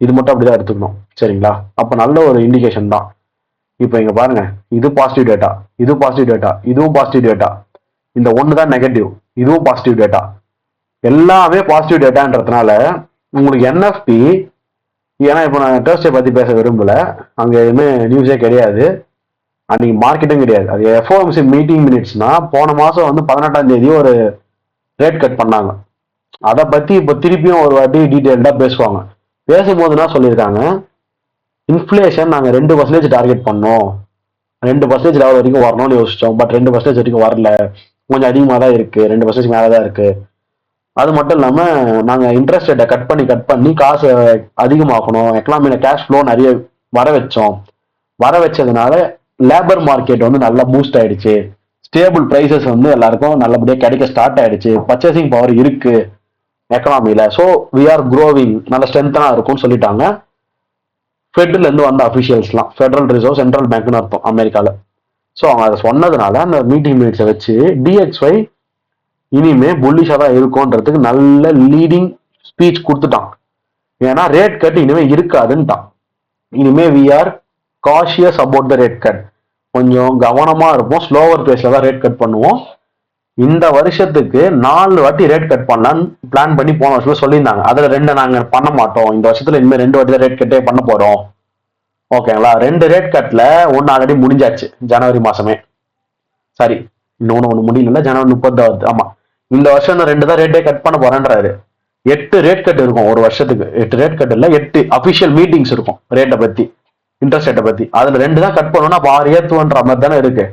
இது மட்டும் அப்படிதான் எடுத்துக்கணும். சரிங்களா, அப்போ நல்ல ஒரு இண்டிகேஷன் தான். இப்போ இங்கே பாருங்க, இது பாசிட்டிவ் டேட்டா, இது பாசிட்டிவ் டேட்டா, இதுவும் பாசிட்டிவ் டேட்டா, இந்த ஒன்று தான் நெகட்டிவ், இதுவும் பாசிட்டிவ் டேட்டா, எல்லாமே பாசிட்டிவ் டேட்டான்றதுனால உங்களுக்கு என்எஃப்பி. ஏன்னா இப்போ நான் தேர்ஸ்டே பற்றி பேச விரும்பல, அங்கே எதுவுமே நியூஸே கிடையாது, அன்னைக்கு மார்க்கெட்டும் கிடையாது. அது எஃப்ஓஎம்சி மீட்டிங் மினிட்ஸ்னா போன மாதம் வந்து 18ஆம் தேதி ஒரு ரேட் கட் பண்ணாங்க. அதை பற்றி இப்போ திருப்பியும் ஒரு வாட்டி டீட்டெயில்டாக பேசுவாங்க. பேசும்போது என்ன சொல்லியிருக்காங்க, இன்ஃப்ளேஷன் நாங்கள் 2% டார்கெட் பண்ணோம், 2% லெவல் வரைக்கும் வரணும்னு யோசிச்சோம், பட் 2% வரைக்கும் வரல, கொஞ்சம் அதிகமாக தான் இருக்குது, 2% மேலே தான் இருக்குது. அது மட்டும் இல்லாமல் நாங்கள் இன்ட்ரெஸ்ட் ரேட்டை கட் பண்ணி காசு அதிகமாக்கணும், எக்கனாமியில் கேஷ் ஃப்ளோ நிறைய வர வச்சதுனால லேபர் மார்க்கெட் வந்து நல்லா பூஸ்ட் ஆயிடுச்சு, ஸ்டேபிள் ப்ரைஸஸ் வந்து எல்லாருக்கும் நல்லபடியாக கிடைக்க ஸ்டார்ட் ஆயிடுச்சு, பர்ச்சேசிங் பவர் இருக்கு எக்கனாமியில், ஸோ வி ஆர் க்ரோவிங், நல்ல ஸ்ட்ரென்த்தனாக இருக்கும்னு சொல்லிட்டாங்க. ஃபெட்ல இருந்து வந்த அஃபிஷியல்ஸ்லாம், ஃபெடரல் ரிசர்வ் சென்ட்ரல் பேங்க்னு அர்த்தம் அமெரிக்காவில். ஸோ அவங்க அதை சொன்னதுனால அந்த மீட்டிங் மினிட்ஸை வச்சு DXY இனிமே புல்லிஷா தான் இருக்கும்ன்றதுக்கு நல்ல லீடிங் ஸ்பீச் கொடுத்துட்டான். ஏன்னா ரேட் கட் இனிமே இருக்காதுன்ட்டான். இனிமே we are cautious about the rate cut, கொஞ்சம் கவனமா இருப்போம், ஸ்லோவர் பேஸ்ல தான் ரேட் கட் பண்ணுவோம். இந்த வருஷத்துக்கு 4 வாட்டி ரேட் கட் பண்ணலான்னு பிளான் பண்ணி போன வருஷத்துல சொல்லியிருந்தாங்க. அதுல 2 நாங்க பண்ண மாட்டோம், இந்த வருஷத்துல இனிமேல் 2 வாட்டி தான் ரேட் கட்டே பண்ண போறோம். ஓகேங்களா, 2 ரேட் கட்ல ஒன்னு ஆல்ரெடி முடிஞ்சாச்சு ஜனவரி மாசமே, சாரி இன்னொன்னு முடியல, ஜனவரி 30. ஆமா, இந்த வருஷம் 2 தான் ரேட்டே கட் பண்ண போறேன்றாரு. 8 ரேட் கட் இருக்கும் ஒரு வருஷத்துக்கு, 8 ரேட் கட் இல்ல, 8 அபிஷியல் மீட்டிங்ஸ் இருக்கும் ரேட்டை பத்தி, இன்ட்ரெஸ்ட் ரேட்டை பத்தி. அதுல 2 தான் கட் பண்ணணும்னா அப்ப 6 ஏத்துவன்ற மாதிரி தானே இருக்கு.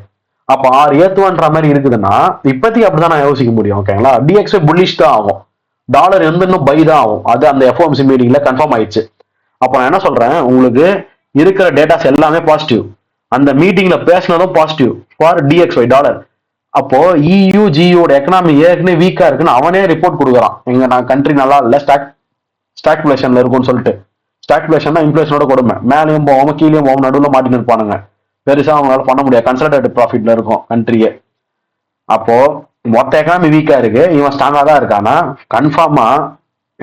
அப்ப 6 ஏத்துவன்ற மாதிரி இருக்குதுன்னா இப்போதைக்கு அப்படிதான் நான் யோசிக்க முடியும். ஓகேங்களா, DXY புல்லிஷ் தான் ஆகும், டாலர் வந்து இன்னும் பை தான் ஆகும். அது அந்த FOMC மீட்டிங்ல கன்ஃபார்ம் ஆயிடுச்சு. அப்ப நான் என்ன சொல்றேன், உங்களுக்கு இருக்கிற டேட்டாஸ் எல்லாமே பாசிட்டிவ், அந்த மீட்டிங்ல பேசினதும் பாசிட்டிவ் ஃபார் DXY டாலர். அப்போ EU-GU எக்கனாமி ஏற்கனவே வீக்கா இருக்குன்னு அவனே ரிப்போர்ட் கொடுக்குறான், எங்க நான் கண்ட்ரி நல்லா இல்ல, ஸ்டாக்ஃபிளேஷன்ல இருக்கும்னு சொல்லிட்டு. ஸ்டாக்ஃபிளேஷன்னா இன்ஃபிளேஷனோட கொடுமை. மேலேயும் போகாம கீழேயும் போகாம நடுவில் மாட்டின்னு இருப்பானுங்க. பெருசா அவங்களால பண்ண முடியாது. கன்சல்டேட் ப்ராஃபிட்ல இருக்கும் கண்ட்ரியே. அப்போ மொத்த எக்கனாமி வீக்கா இருக்கு, இவன் ஸ்ட்ராங்கா தான் இருக்கானா கன்ஃபார்மா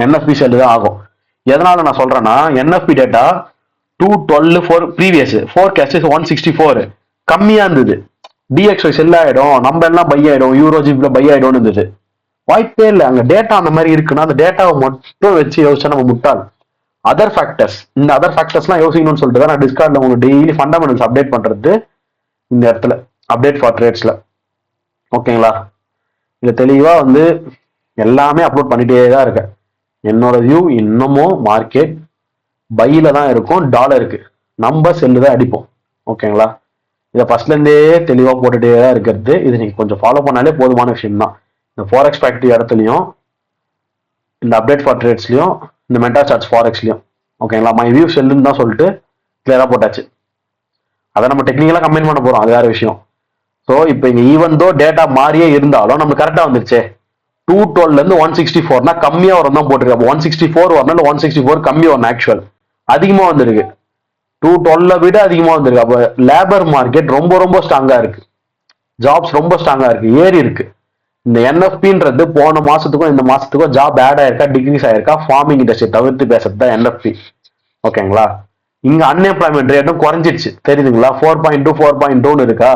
என்எஃப்பி செல்லு தான் ஆகும். எதனால நான் சொல்றேன்னா என்எஃப்பி டேட்டா 212 ப்ரீவியஸ் ஃபோர்காஸ்ட் 164 கம்மியா இருந்தது. டிஎக்ஸ்ஒய் செல் ஆயிடும், நம்ம எல்லாம் பை ஆயிடும், யூரோ ஜிப்ல பை ஆயிடும்னு இருந்தது. வாய்ப்பே இல்லை. அங்க டேட்டா அந்த மாதிரி இருக்குன்னா அந்த டேட்டாவை மட்டும் வச்சு யோசிச்சா நம்ம முட்டாள். அதர் ஃபேக்டர்ஸ், இந்த அதர் ஃபேக்டர்ஸ்லாம் யோசிக்கணும்னு சொல்லிட்டு தான் நான் டிஸ்கார்ட்ல உங்களுக்கு டெய்லி ஃபண்டமெண்டல்ஸ் அப்டேட் பண்றது இந்த இடத்துல அப்டேட் ஃபார் ட்ரேட்ஸ்ல. ஓகேங்களா? இதுல தெளிவா வந்து எல்லாமே அப்லோட் பண்ணிட்டே தான் இருக்கேன். என்னோட வியூ இன்னமும் மார்க்கெட் பையில தான் இருக்கும், டாலருக்கு நம்ம செல்லு தான் அடிப்போம். ஓகேங்களா? இதை ஃபர்ஸ்ட்ல இருந்தே தெளிவா போட்டுட்டே தான் இருக்கிறது. இது நீங்க கொஞ்சம் ஃபாலோ பண்ணாலே போதுமான விஷயம் தான். இந்த ஃபாரெக்ஸ் ஃபேக்டரி இடத்துலையும், இந்த அப்டேட் ஃபார் ட்ரேட்ஸ்லயும், இந்த மென்டா சார்ட்ஸ் ஃபாரெக்ஸ்லயும். ஓகேங்களா? மை வியூ செல்லுன்னு தான் சொல்லிட்டு கிளியரா போட்டாச்சு. அதை நம்ம டெக்னிக்கலா கம்பைன் பண்ண போறோம், அது வேற விஷயம். ஸோ இப்போ இங்க ஈவன் தோ டேட்டா மாறியே இருந்தாலும் நம்ம கரெக்டா வந்துருச்சே. 212 இருந்து 164 கம்மியா வரும் தான் போட்டுருக்கு. 164 வரணும், 164 கம்மி வரணும். ஆக்சுவல் அதிகமா வந்திருக்கு, 212 விட அதிகமா வந்திருக்கு. அப்ப லேபர் மார்க்கெட் ரொம்ப ரொம்ப ஸ்ட்ராங்கா இருக்கு, ஜாப்ஸ் ரொம்ப ஸ்ட்ராங்கா இருக்கு, ஏறி இருக்கு. இந்த என்எஃபின்றது போன மாசத்துக்கும் இந்த மாசத்துக்கும் ஜாப் ஆட் ஆயிருக்கா, டிகிரீஸ் ஆயிருக்கா, ஃபார்மிங் இண்டஸ்ட்ரி தவிர்த்து பேசுறது தான் என்எஃபி. ஓகேங்களா? இங்க அன்எம்ப்ளாய்மெண்ட் ரேட்டும் குறைஞ்சிருச்சு, தெரியுதுங்களா? 4.2 4.2 இருக்கா,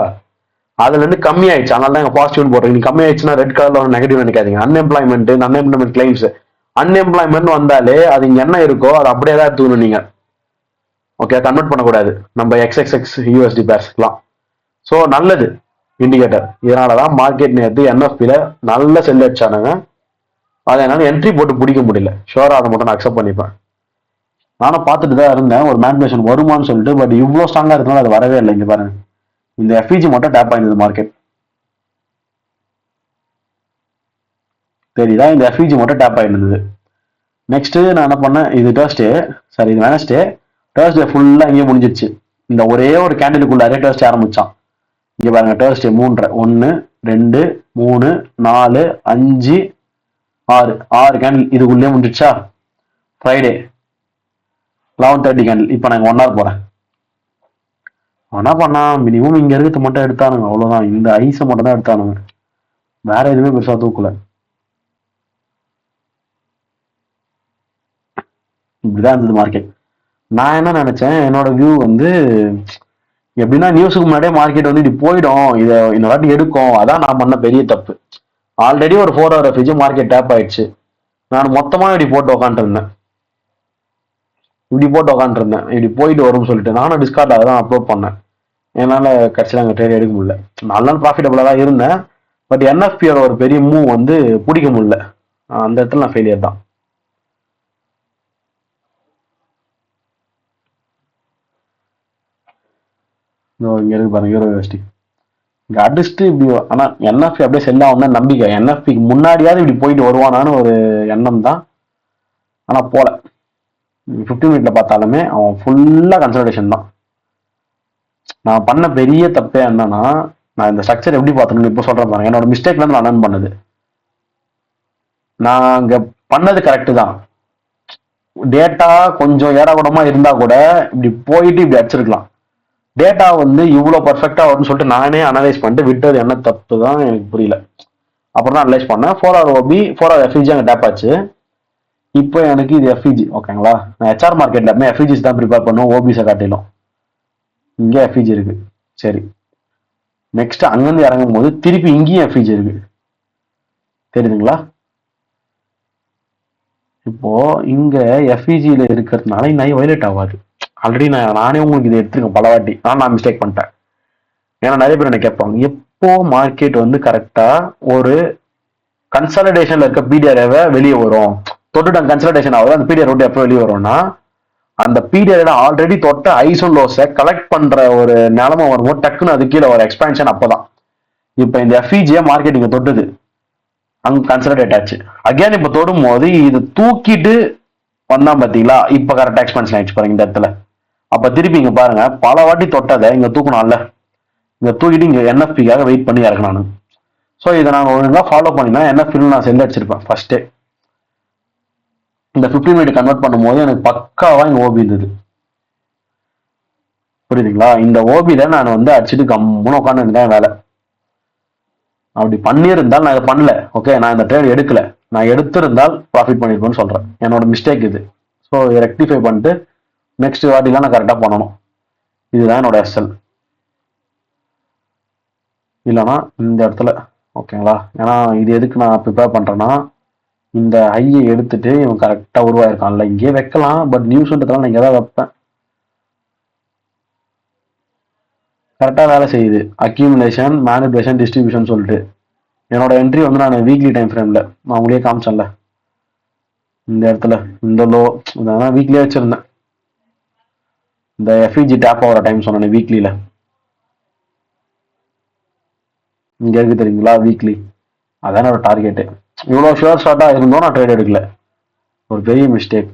அதுல இருந்து கம்மி ஆயிடுச்சு. அதனால தான் பாசிட்டிவ் போடுறீங்க. நீங்க கம்மி ஆயிடுச்சுன்னா ரெட் கலர்ல ஒரு நெகட்டிவ் நினைக்காதீங்க. அன்எம்ப்ளாய்மெண்ட், அன்எம்ப்ளாய்மெண்ட் கிளைம்ஸ், அன்எம்ப்ளாய்மெண்ட் வந்தாலே அது இங்க என்ன இருக்கோ அது அப்படியே தான் எடுத்துக்கணும் நீங்க. ஓகே, கன்வெர்ட் பண்ணக்கூடாது நம்ம எக்ஸ்எக்ஸ்எக்ஸ் யூஎஸ்டி பேர்ஸ்க்குலாம். ஸோ நல்லது இண்டிகேட்டர். இதனாலதான் மார்க்கெட் நேற்று என்எஃபில நல்ல செல் அடிச்சானுங்க. அதை என்னால என்ட்ரி போட்டு பிடிக்க முடியல. ஷோரா அதை மட்டும் நான் அக்செப்ட் பண்ணிப்பேன். நானும் பார்த்துட்டு தான் இருந்தேன் ஒரு மேனிபுலேஷன் வருமானு சொல்லிட்டு. பட் இவ்வளோ ஸ்ட்ராங்கா இருக்கனால அது வரவே இல்லை. இங்க பாருங்க, இந்த எஃப்இஜி மட்டும் டேப் ஆயிருந்தது மார்க்கெட். தெரியுதா? இந்த எஃப்இஜி மட்டும் டேப் ஆயிருந்தது. நெக்ஸ்ட் நான் என்ன பண்ணேன், இது தேர்ஸ்டே, சாரி இது வெனஸ்டே. தேர்ஸ்டே ஃபுல்லா இங்கே முடிஞ்சிருச்சு. இந்த ஒரே ஒரு கேண்டிலுக்குள்ளாரே தேர்ஸ்டே ஆரம்பிச்சான். இங்க பாருங்க, தேர்ஸ்டே 3 1 2 3 4 5 6 6 கேண்டில் இதுக்குள்ளே முடிஞ்சிச்சா. Friday 11:30 candle. இப்போ நான் 1 ஹவர் போறேன். என்ன பண்ணா மினிமம் இங்க இருக்கிறது மட்டும் எடுத்தானுங்க, அவ்வளவுதான். இந்த ஐஸை மட்டும் தான் எடுத்தானுங்க, வேற எதுவுமே பெருசா தூக்கல. இப்படிதான் இருந்தது மார்க்கெட். நான் என்ன நினைச்சேன், என்னோட வியூ வந்து எப்படின்னா நியூஸுக்கு முன்னாடியே மார்க்கெட் வந்து இப்படி போயிடும், இதை இந்த வாட்டி எடுக்கும். அதான் நான் பண்ண பெரிய தப்பு. ஆல்ரெடி ஒரு 4 ஹவர் எஃப்இஜி மார்க்கெட் டேப் ஆயிடுச்சு. நான் மொத்தமா இப்படி போட்டு உக்காந்துருந்தேன், இப்படி போயிட்டு வரும்னு சொல்லிட்டு நானும் டிஸ்கார்ட்ல அதான் அப்லோட் பண்ணேன். என்னால கடைசியில் அங்கே ட்ரேட் எடுக்க முடியல. நல்ல ப்ராஃபிட்டபிளா தான் இருந்தேன். பட் என்எஃபியோட ஒரு பெரிய மூவ் வந்து பிடிக்க முடியல. அந்த இடத்துல நான் ஃபெயிலியர் தான். இங்க இருக்கு பாருங்க, யூரோ யூஎஸ்டி இங்க அடிச்சுட்டு இப்படி. ஆனா என்எஃபி அப்படியே செல் ஆகும் தான் நம்பிக்கை. என்எஃபிக்கு முன்னாடியாவது இப்படி போயிட்டு வருவானான்னு ஒரு எண்ணம் தான். ஆனா போல. 15 மினிட்ல பார்த்தாலுமே அவன் ஃபுல்லா கன்சல்டேஷன் தான். நான் பண்ண பெரிய தப்பே என்னன்னா, நான் இந்த ஸ்ட்ரக்சர் எப்படி பார்த்தேன்னு இப்போ சொல்றேன் பாருங்க. என்னோட மிஸ்டேக்ல இருந்து நான் லேர்ன் பண்ணது. நான் அங்க பண்ணது கரெக்டு தான். டேட்டா கொஞ்சம் ஏடாகூடமா இருந்தா கூட இப்படி போயிட்டு இப்படி அடிச்சிருக்கலாம். டேட்டா வந்து இவ்வளவு பர்ஃபெக்டா வரும்னு சொல்லிட்டு நானே அனலைஸ் பண்ணிட்டு விட்டது என்ன தப்பு தான் எனக்கு புரியல. அப்புறம் தான் அனலைஸ் பண்ணேன். 4 ஹவர் ஓபி 4 ஹவர் எஃப்இஜி அங்கே டேப் ஆச்சு. இப்போ எனக்கு இது எஃப்இஜி. ஓகேங்களா? நான் ஹெச்ஆர் மார்க்கெட்ல எப்பவுமே எஃப்இஜிஸ் தான் ப்ரிப்பேர் பண்ணுவோம், ஓபிஸை காட்டிலும். இங்கே எஃப்இஜி இருக்கு. சரி, நெக்ஸ்ட் அங்கிருந்து இறங்கும் போது திருப்பி இங்கேயும் எஃப்இஜி இருக்கு, தெரியுதுங்களா? இப்போ இங்க எஃப்இஜியில இருக்கிறதுனால இன்னும் வயலேட் ஆகாது. ஆல்ரெடி நானே உங்களுக்கு இதை எடுத்துருக்கேன் பல வாட்டி. நான் மிஸ்டேக் பண்ணிட்டேன். ஏன்னா நிறைய பேர் என்ன கேட்பாங்க, எப்போ மார்க்கெட் வந்து கரெக்டா ஒரு கன்சல்டேஷன்ல இருக்க பீடியரை வெளியே வரும், தொட்டுட்டு கன்சல்டேஷன் ஆகுது, அந்த பீடியர் விட்டு எப்போ வெளியே வரும்னா அந்த பீரியட் ஆல்ரெடி தொட்ட ஐசோன் லோஸை கலெக்ட் பண்ற ஒரு நிலைமை வரும்போது டக்குன்னு அது கீழே ஒரு எக்ஸ்பான்ஷன். அப்பதான் இப்ப இந்த எஃப்இஜியை மார்க்கெட்டிங்க தொட்டுது, அங்க கன்சல்டேட் ஆச்சு. அகைன் இப்ப தொடும் போது இது தூக்கிட்டு வந்தா பாத்தீங்களா, இப்ப கரெக்டா எக்ஸ்பான்ஷன் ஆயிடுச்சு பாருங்க இந்த இடத்துல. அப்ப திருப்பி இங்க பாருங்க, பல வாட்டி தொட்டதை இங்க தூக்கணும்ல, இங்க தூக்கிட்டு இங்க என்எஃபிக்காக வெயிட் பண்ணி இறக்கணும். ஸோ இதை நான் ஒழுங்கா ஃபாலோ பண்ணினா என்எஃபி நான் செல் அடிச்சிருப்பேன் ஃபர்ஸ்டே. இந்த 15 மினிட் கன்வெர்ட் பண்ணும்போது எனக்கு பக்காவா இங்க ஓபி இருந்தது. புரியுதுங்களா? இந்த ஓபியில நான் வந்து அடிச்சுட்டு கம்முன்னு உட்காந்து இருந்தேன் வேலை. அப்படி பண்ணியிருந்தால் நான் இதை பண்ணல. ஓகே, நான் இந்த ட்ரேட் எடுக்கல. நான் எடுத்திருந்தால் ப்ராஃபிட் பண்ணிருப்பேன்னு சொல்றேன். என்னோட மிஸ்டேக் இது. ஸோ ரெக்டிஃபை பண்ணிட்டு நெக்ஸ்ட் வாட்டிலாம் நான் கரெக்டாக பண்ணணும். இதுதான் என்னோட எஸ்எல். இல்லைன்னா இந்த இடத்துல ஓகேங்களா? ஏன்னா இது எதுக்கு நான் ப்ரிப்பேர் பண்றேன்னா, இந்த ஐயை எடுத்துட்டு இவன் கரெக்டா உருவாயிருக்கான்ல, இங்கே வைக்கலாம். பட் நியூஸ்ன்றதுலாம் நான் இங்கே தான் வைப்பேன். கரெக்டா வேலை செய்யுது. அக்யூமுலேஷன், மேனிபுலேஷன், டிஸ்ட்ரிபியூஷன் சொல்லிட்டு என்னோட என்ட்ரி வந்து நான் வீக்லி டைம் ஃப்ரேம்ல நான் உங்களே காமிச்சேன்ல, இந்த இடத்துல இந்த லோ இதெல்லாம் வீக்லியே வச்சிருந்தேன். இந்த எஃப்இஜி டேப் ஆகிற டைம் சொன்னேன் வீக்லியில, இங்க இருக்கு தெரியுங்களா வீக்லி. அதான் என்னோட டார்கெட்டு. இவ்வளோ ஷுவர் ஷார்ட்டாக இருந்தோம், நான் ட்ரேட் எடுக்கல. ஒரு பெரிய மிஸ்டேக்.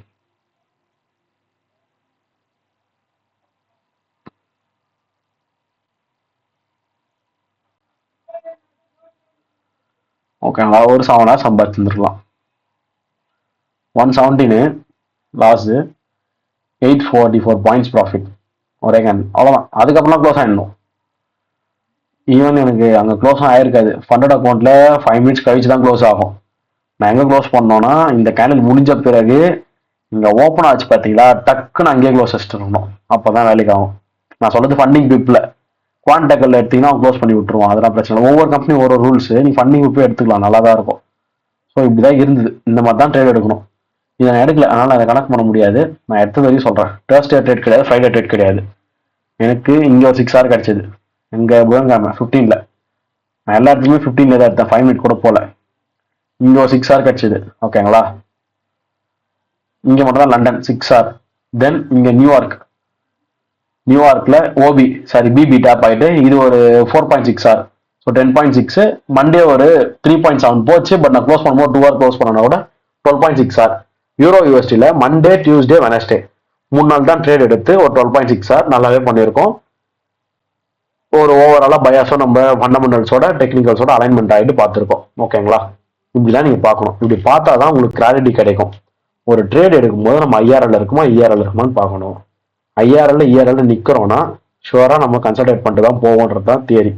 ஓகேங்களா? ஒரு 7 hours சம்பாதிச்சுருந்துருக்கலாம். 117 லாஸ், 844 பாயிண்ட்ஸ் ப்ராஃபிட் ஒரே கேன், அவ்வளோதான். அதுக்கப்புறம் க்ளோஸ் ஆகிடணும். ஈவன் எனக்கு அங்கே க்ளோஸ் ஆகிருக்காது. ஃபண்டட் அக்கௌண்ட்டில் 5 minutes கழிச்சு தான் க்ளோஸ் ஆகும். நான் எங்கே க்ளோஸ் பண்ணோன்னா, இந்த கேண்டில் முடிஞ்ச பிறகு இங்கே ஓப்பன் ஆச்சு பார்த்தீங்களா, டக்குன்னு அங்கேயே க்ளோஸ் வச்சுட்டு இருக்கணும். அப்போ தான் வேலைக்கு ஆகும். நான் சொல்கிறது ஃபண்டிங் பிப்பில். குவான்டெக்கில் எடுத்தீங்கன்னா அவன் க்ளோஸ் பண்ணி விட்டுருவான். அதெல்லாம் பிரச்சனை இல்லை. ஒவ்வொரு கம்பெனி ஒரு ரூல்ஸ். நீ ஃபண்டிங் பிப்பே எடுத்துக்கலாம், நல்லா தான் இருக்கும். ஸோ இப்படி தான் இருந்தது. இந்த மாதிரி தான் ட்ரேட் எடுக்கணும். இதை நான் எடுக்கல, அதனால் நான் அதை கணக்கு பண்ண முடியாது. நான் எடுத்தது வரைக்கும் சொல்கிறேன். தேர்ஸ்டே ட்ரேட் கிடையாது, ஃப்ரைடே ட்ரேட் கிடையாது. எனக்கு இங்கே ஒரு 6 hour கிடச்சிது. இங்கே புதன்கிழமை 15ல். நான் எல்லா இடத்துலையுமே 15ல் தான் எடுத்தேன். 5 minute கூட போகல. இங்கே ஒரு 6 hour கிடச்சிது. ஓகேங்களா? இங்கே மட்டும் தான் லண்டன் 6 hour. தென் இங்கே நியூயார்க். நியூயார்க்கில் பிபி டேப் ஆகிட்டு இது ஒரு 4.6 hour. ஸோ 10.6. மண்டே ஒரு 3.7 போச்சு. பட் நான் க்ளோஸ் பண்ணும்போது 2 hour க்ளோஸ் பண்ணனா கூட 12.6 hour. யூரோ யூஎஸ்டியில் மண்டே, டியூஸ்டே, வெனஸ்டே 3 நாள் தான் ட்ரேட் எடுத்து ஒரு 12.6 hour நல்லாவே பண்ணியிருக்கோம். ஒரு ஓவராலாக பயாஸோ நம்ம ஃபண்டமெண்டல்ஸோட டெக்னிக்கல்ஸோட அலைன்மெண்ட் ஆகிட்டு பார்த்துருக்கோம். ஓகேங்களா? இப்படிலாம் நீங்கள் பார்க்கணும். இப்படி பார்த்தா தான் உங்களுக்கு கிளாரிட்டி கிடைக்கும். ஒரு ட்ரேட் எடுக்கும்போது நம்ம ஐஆர்எல் இருக்குமா இஆர்எல் இருக்குமான்னு பார்க்கணும். ஐஆர்எல் இஆர்எல் நிற்கிறோன்னா ஷுவராக நம்ம கன்சல்டேட் பண்ணிட்டு தான் போவோன்றது தான் தியரி.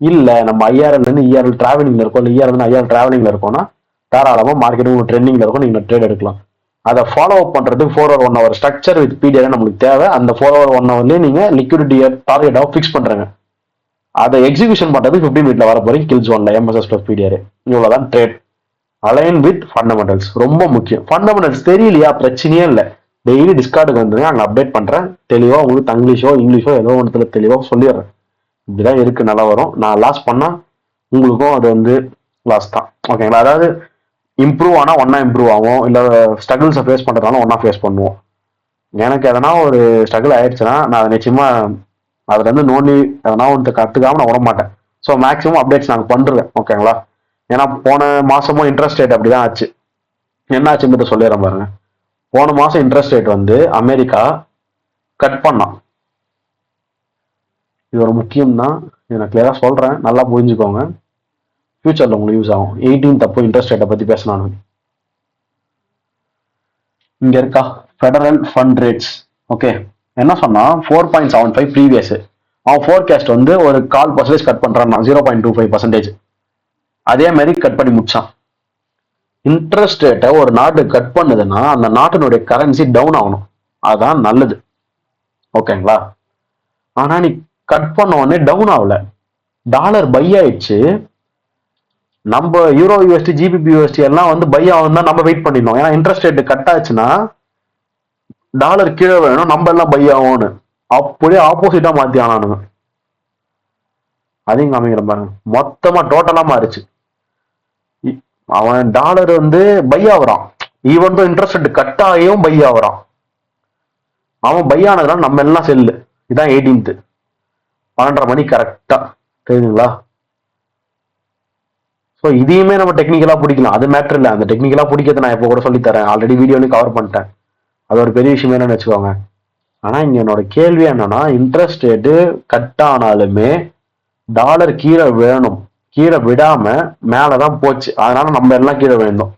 இல்லை நம்ம ஐஆர்எல்லேருந்து இஆர்எல் டிராவலிங்கில் இருக்கோம், இல்லை இஆர்எல் ஐஆர்எல் டிராவலிங்கில் இருக்கோம்னா தாராளமாக மார்க்கெட் உங்களுக்கு ட்ரெண்டிங்கில் இருக்கும், நீங்கள் ட்ரேட் எடுக்கலாம். அதை ஃபாலோ அப் பண்ணுறதுக்கு 4 hour 1 hour structure with period நம்மளுக்கு தேவை. அந்த 4 hour 1 hourலேயே நீங்கள் லிக்விடிட்டியை டார்கெட்டாக ஃபிக்ஸ் பண்ணுறேங்க. அதை எக்ஸிகியூஷன் பண்ணுறது 15 minute வர போகிறீங்க. கில் ஜோன்ல எம்எஸ்எஸ் ப்ளஸ் பீடிஆர். இவ்வளோதான் ட்ரேட். அலைன் வித் ஃபண்டமெண்டல்ஸ் ரொம்ப முக்கியம். ஃபண்டமெண்டல்ஸ் தெரியலையா, பிரச்சனையே இல்லை. டெய்லி டிஸ்கார்டுக்கு வந்துருங்க, அங்கே அப்டேட் பண்ணுறேன். தெளிவாக உங்களுக்கு தங்கிலீஷோ இங்கிலீஷோ ஏதோ ஒன்றுல தெளிவாக சொல்லிடுறேன். இப்படிதான் இருக்கு, நல்லா வரும். நான் லாஸ் பண்ணால் உங்களுக்கும் அது வந்து லாஸ் தான். ஓகேங்களா? அதாவது இம்ப்ரூவ் ஆனால் ஒன்றா இம்ப்ரூவ் ஆகும், இல்லை ஸ்ட்ரகிள்ஸை ஃபேஸ் பண்ணுறதுனால ஒன்றா ஃபேஸ் பண்ணுவோம். எனக்கு எதனா ஒரு ஸ்ட்ரகிள் ஆயிடுச்சுன்னா நான் அதை நிச்சயமாக அதுலேருந்து நோண்டி எதனா ஒன்று கற்றுக்காம நான் விட மாட்டேன். ஸோ மேக்ஸிமம் அப்டேட்ஸ் நாங்கள் பண்ணுறேன். ஓகேங்களா? ஏன்னா போன மாதமும் இன்ட்ரெஸ்ட் ரேட் அப்படி தான் ஆச்சு. என்ன ஆச்சுன்னு சொல்லிடுறேன் பாருங்க. போன மாதம் இன்ட்ரெஸ்ட் ரேட் வந்து அமெரிக்கா கட் பண்ணான். இது ஒரு முக்கியம் தான், இதை நான் கிளியராக சொல்கிறேன், நல்லா புரிஞ்சுக்கோங்க. ஃபியூச்சரில் உங்களுக்கு யூஸ் ஆகும். 18 அப்போ இன்ட்ரெஸ்ட் ரேட்டை பற்றி பேசினானு இங்கே இருக்கா, ஃபெடரல் ஃபண்ட் ரேட்ஸ். ஓகே, என்ன சொன்னா 4.75 ப்ரீவியஸ். அவன் ஃபோர்காஸ்ட் வந்து ஒரு 1/4% கட் பண்ணுறான், 0.25%. அதே மாதிரி கட் பண்ணி முடிச்சான். இன்ட்ரெஸ்ட் ரேட்டை ஒரு நாடு கட் பண்ணுதுன்னா அந்த நாட்டினுடைய கரன்சி டவுன் ஆகணும், அதுதான் நல்லது. ஓகேங்களா? ஆனா நீ கட் பண்ண உடனே டவுன் ஆகல, டாலர் பை ஆயிடுச்சு. நம்ம யூரோ யூஎஸ்டி, ஜிபிபி யூஎஸ்டி எல்லாம் வந்து பை ஆகும் தான் நம்ம வெயிட் பண்ணிடணும். ஏன்னா இன்ட்ரெஸ்ட் ரேட் கட் ஆச்சுன்னா டாலர் கீழே வேணும், நம்ம எல்லாம் பை ஆகும்னு. அப்படியே ஆப்போசிட்டா மாத்தி ஆனானுங்க. அதையும் காமிக்கிற பாருங்க, மொத்தமா டோட்டலா மாறிச்சு. அவன் டாலர் வந்து பை ஆகுறான், ஈவன் தான் இன்ட்ரெஸ்ட் ரேட் கட் ஆகியும் பை ஆகுறான். அவன் பை ஆனதுனால நம்ம எல்லாம் செல்லு. இதான் 18th 12:30 மணி கரெக்டா, தெரியுதுங்களா? ஸோ இதையுமே நம்ம டெக்னிக்கலா பிடிக்கலாம், அது மேட்டர் இல்லை. அந்த டெக்னிக்கலா பிடிக்கிறது நான் இப்போ கூட சொல்லித்தரேன், ஆல்ரெடி வீடியோலையும் கவர் பண்ணிட்டேன். அது ஒரு பெரிய விஷயம் என்னன்னு வச்சுக்கோங்க. ஆனா இங்க என்னோட கேள்வி என்னன்னா, இன்ட்ரெஸ்ட் ரேட்டு கட் ஆனாலுமே டாலர் கீழே வேணும், கீழே விடாம மேலதான் போச்சு. அதனால நம்ம எல்லாம் கீழே விழுந்தோம்.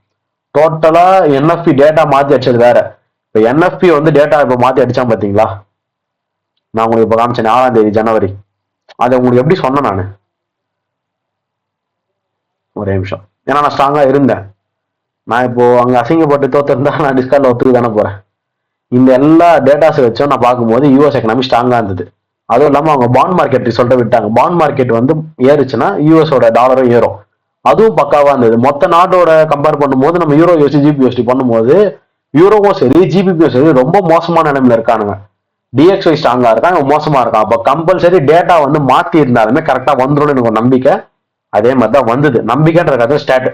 டோட்டலா என்எஃப்பி டேட்டா மாத்தி அடிச்சது வேற. இப்ப என்எஃப்பி வந்து டேட்டா இப்ப மாத்தி அடிச்சான் பாத்தீங்களா, நான் உங்களுக்கு இப்ப காமிச்சேன் 4 ஜனவரி. அதை உங்களுக்கு எப்படி சொன்னேன் நான், ஒரே நிமிஷம், ஏன்னா நான் ஸ்ட்ராங்கா இருந்தேன். நான் இப்போ அங்க அசிங்கப்பட்டு தோத்திருந்தா நான் டிஸ்கார்ட்ல ஒத்துக்கு தானே போறேன். இந்த எல்லா டேட்டாஸ் வச்சும் நான் பார்க்கும்போது யூஎஸ் எக்கனாமி ஸ்ட்ராங்கா இருந்தது. அதுவும் இல்லாம அவங்க பாண்ட் மார்க்கெட் ரிசல்ட்டை விட்டாங்க. பாண்ட் மார்க்கெட் வந்து ஏறுச்சுன்னா யூஎஸோட டாலரும் ஏறும். அதுவும் பக்காவா இருந்தது. மொத்த நாட்டோட கம்பேர் பண்ணும்போது நம்ம யூரோ யூஎஸ்டி ஜிபிஎஸ்டி பண்ணும்போது யூரோவும் சரி ஜிபிபியும் சரி ரொம்ப மோசமான நிலைமையில இருக்கானுங்க. டிஎக்ஸ்ஒய் ஸ்ட்ராங்கா இருக்கான், மோசமா இருக்கான். அப்ப கம்பல்சரி டேட்டா வந்து மாத்தி இருந்தாலுமே கரெக்டா வந்துடும் எனக்கு ஒரு நம்பிக்கை. அதே மாதிரிதான் வந்தது. நம்பிக்கைன்ற கதை ஸ்டாட்.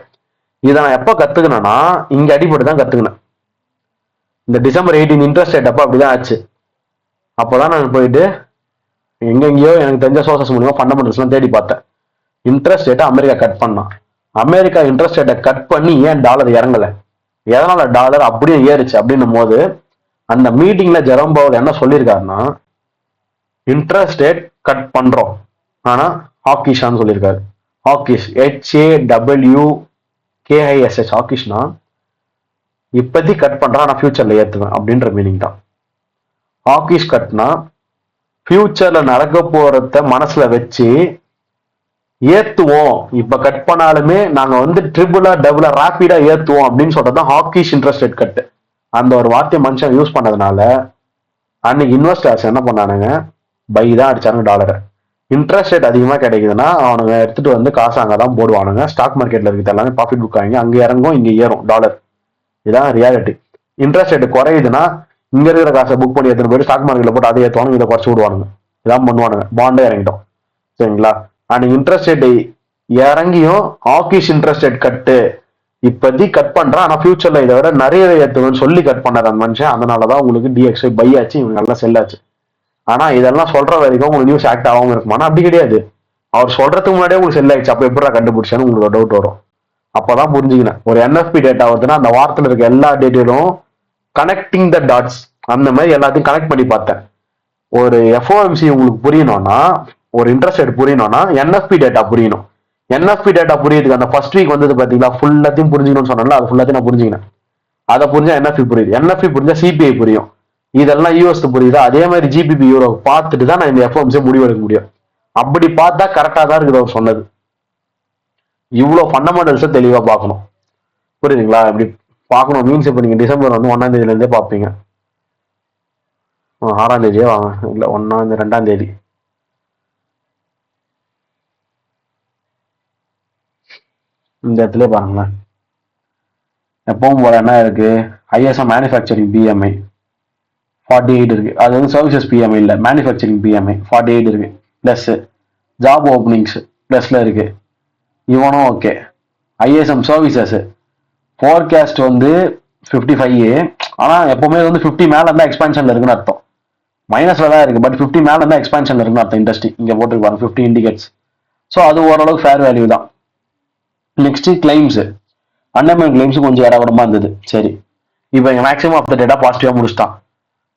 இதை நான் எப்ப கத்துக்கினேன்னா இங்க அடிப்பட்டு தான் கத்துக்கினேன். இந்த டிசம்பர் 18 இன்ட்ரெஸ்ட் ரேட் அப்ப அப்படிதான் ஆச்சு. அப்போதான் நான் போயிட்டு எங்கெங்கயோ எனக்கு தெரிஞ்ச சோர்சஸ் மூலமா ஃபண்டமெண்டல்ஸ்லாம் தேடி பார்த்தேன். இன்ட்ரெஸ்ட் ரேட்டை அமெரிக்கா கட் பண்ணான். அமெரிக்கா இன்ட்ரெஸ்ட் ரேட்டை கட் பண்ணி ஏன் டாலர் இறங்கல, எதனால டாலர் அப்படியே ஏறுச்சு அப்படின்னும் போது அந்த மீட்டிங்ல ஜெரோம் பவுல் என்ன சொல்லியிருக்காருன்னா, இன்ட்ரெஸ்ட் ரேட் கட் பண்றோம் ஆனா ஹாக்கிஷான்னு சொல்லியிருக்காரு. ஹாக்கிஷ் HAWKISH ஹாக்கிஷ்னா இப்பத்தி கட் பண்றா நான் ஃபியூச்சர்ல ஏத்துவேன் அப்படின்ற மீனிங் தான். ஹாக்கிஷ் கட்னா ஃபியூச்சர்ல நடக்க போறத மனசுல வச்சு ஏத்துவோம், இப்ப கட் பண்ணாலுமே நாங்க வந்து ட்ரிபிளா டபுளா ராபிடா ஏத்துவோம் அப்படின்னு சொல்றதுதான் ஹாக்கிஷ் இன்ட்ரெஸ்ட் ரேட் கட். அந்த ஒரு வார்த்தையை மனுஷன் யூஸ் பண்ணதுனால அன்னைக்கு இன்வெஸ்டர்ஸ் என்ன பண்ணானுங்க, பை தான் அடிச்சானுங்க டாலரை. இன்ட்ரெஸ்ட் ரேட் அதிகமா கிடைக்குதுன்னா அவனுங்க எடுத்துட்டு வந்து காசு அங்கதான் போடுவானுங்க. ஸ்டாக் மார்க்கெட்ல இருக்கிறது எல்லாமே ப்ராஃபிட் புக் ஆகிங்க, அங்க இறங்கும் இங்க ஏறும் டாலர். இதுதான் ரியாலிட்டி. இன்ட்ரெஸ்ட் ரேட் குறையுதுன்னா இங்க இருக்கிற காசை புக் பண்ணி எடுத்துட்டு போயிட்டு ஸ்டாக் மார்க்கெட்ல போட்டு அதை ஏற்றுவானுங்க, இதை குறைச்சு விடுவானுங்க. இதான் பண்ணுவானுங்க. பாண்டே இறங்கிட்டோம் சரிங்களா. அன்னைக்கு இன்ட்ரெஸ்ட் ரேட் இறங்கியும் ஹாக்கிஷ் இன்ட்ரெஸ்ட் ரேட் கட்டு இப்பதி கட் பண்றான், ஆனா ஃபியூச்சர்ல இதை விட நிறைய ஏற்றுவேன்னு சொல்லி கட் பண்ணார் அந்த மனுஷன். அதனாலதான் உங்களுக்கு டிஎக்ஸ்ஒய் பை ஆச்சு, இவங்க நல்லா செல் ஆச்சு. ஆனா இதெல்லாம் சொல்ற வரைக்கும் உங்களுக்கு நியூஸ் ஆக்ட் ஆகாம இருக்குமானா அப்படி கிடையாது. அவர் சொல்றதுக்கு முன்னாடியே உங்களுக்கு செல் ஆயிடுச்சு. அப்ப எப்படா கண்டுபிடிச்சான்னு உங்களுக்கு டவுட் வரும். அப்பதான் புரிஞ்சுக்கினேன் ஒரு என்எஃப்பி டேட்டா வருதுன்னா அந்த வாரத்துல இருக்க எல்லா டேட்டாலும் கனெக்டிங் த டாட்ஸ் அந்த மாதிரி எல்லாத்தையும் கனெக்ட் பண்ணி பார்த்தேன். ஒரு எஃப்ஓஎம்சி உங்களுக்கு புரியணும்னா, ஒரு இன்ட்ரெஸ்ட் ரேட் புரியணும்னா என்எஃப்பி டேட்டா புரியணும். என்எஃப்பி டேட்டா புரியுதுக்கு அந்த ஃபர்ஸ்ட் வீக் வந்தது பாத்தீங்களா, ஃபுல்லாத்தையும் புரிஞ்சுக்கணும்னு சொன்னால அது ஃபுல்லாத்தையும் நான் புரிஞ்சுக்கினேன். அதை புரிஞ்சா என்எஃப்பி புரியுது, என்எஃப்பி புரிஞ்சா சிபிஐ புரியும். இதெல்லாம் யூஎஸ் புரியுதா, அதே மாதிரி ஜிபிபி யூரோ பார்த்துட்டு தான் நான் இந்த எஃப்ஓஎம்சி முடிவு எடுக்க முடியும். அப்படி பார்த்தா கரெக்டா தான் இருக்குது அவர் சொன்னது. இவ்வளவு ஃபண்டமெண்டல்ஸை தெளிவா பார்க்கணும். புரியுதுங்களா? இப்படி பார்க்கணும் மீன்ஸ் இப்போ நீங்க டிசம்பர் வந்து 1ஆம் தேதியில இருந்தே பார்ப்பீங்க. 6ஆம் தேதியே வாங்க, இல்ல 2ஆம் தேதி. இந்த இடத்துல பாருங்களேன், எப்பவும் போல என்ன இருக்கு, ஐஎஸ்எம் மேனுஃபேக்சரிங் பிஎம்ஐ 48 இருக்கு. அது வந்து சர்வீசஸ் பிஎம்ஐ இல்ல, மேனுஃபேக்சரிங் பிஎம்ஐ 48 இருக்கு. பிளஸ் ஜாப் ஓப்பனிங்ஸ் பிளஸ்ல இருக்கு. இவனும் ஓகே. ஐஎஸ்எம் சர்வீசஸ் ஃபோர்காஸ்ட் வந்து 55. ஆனா எப்பவுமே வந்து 50 மேல இருந்தா எக்ஸ்பான்ஷன்ல இருக்குன்னு அர்த்தம். மைனஸ்ல தான் இருக்கு, பட் 50 மேல இருந்தா எக்ஸ்பான்ஷன்ல இருக்குன்னு அர்த்தம். இண்டஸ்ட்ரி இங்க போட்டு பாருங்க 50 இண்டிகேட்ஸ். ஸோ அது ஓரளவுக்கு ஃபேர் வேல்யூ தான். நெக்ஸ்ட் கிளைம்ஸ், அன்எம்ப்ளாய்மெண்ட் கிளைம்ஸ் கொஞ்சம் இடவிடமா இருந்தது. சரி, இப்போ மேக்ஸிமம் ஆஃப் த டேட்டா பாசிட்டிவா முடிச்சிட்டான்.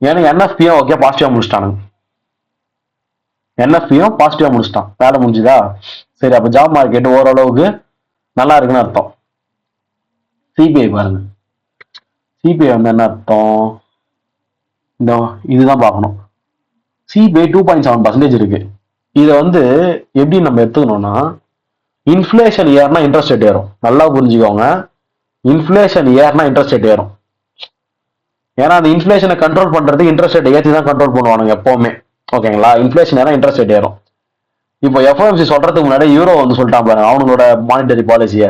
எனக்கு என்எஃப்பியும் ஓகே பாசிட்டிவா முடிச்சிட்டானுங்க. என்எஃப்பியும் பாசிட்டிவா முடிச்சிட்டான், வேலை முடிஞ்சுதா. சரி, அப்போ ஜாப் மார்க்கெட் ஓரளவுக்கு நல்லா இருக்குன்னு அர்த்தம். சிபிஐ பாருங்க, சிபிஐ வந்து என்ன அர்த்தம், இந்த இதுதான் பார்க்கணும். சிபிஐ 2.7% இருக்கு. இதை வந்து எப்படி நம்ம எடுத்துக்கணும்னா, இன்ஃபிளேஷன் ஏறுனா இன்ட்ரெஸ்ட் ரேட் ஏறும். நல்லா புரிஞ்சுக்கோங்க, இன்ஃபிளேஷன் ஏறுனா இன்ட்ரெஸ்ட் ரேட் ஏறும். ஏன்னா அந்த இன்ஃபிளேஷனை கண்ட்ரோல் பண்றதுக்கு இன்ட்ரெஸ்ட் ரேட் ஏற்றி தான் கண்ட்ரோல் பண்ணுவானுங்க எப்பவுமே. ஓகேங்களா? இன்ஃபிளேஷன் ஏன்னா இன்ட்ரெஸ்ட் ரேட் ஏறும். இப்போ எஃப்ஓஎம்சி சொல்றதுக்கு முன்னாடி யூரோ வந்து சொல்லிட்டான் பாருங்க, அவங்களோட மானிட்டரி பாலிசியை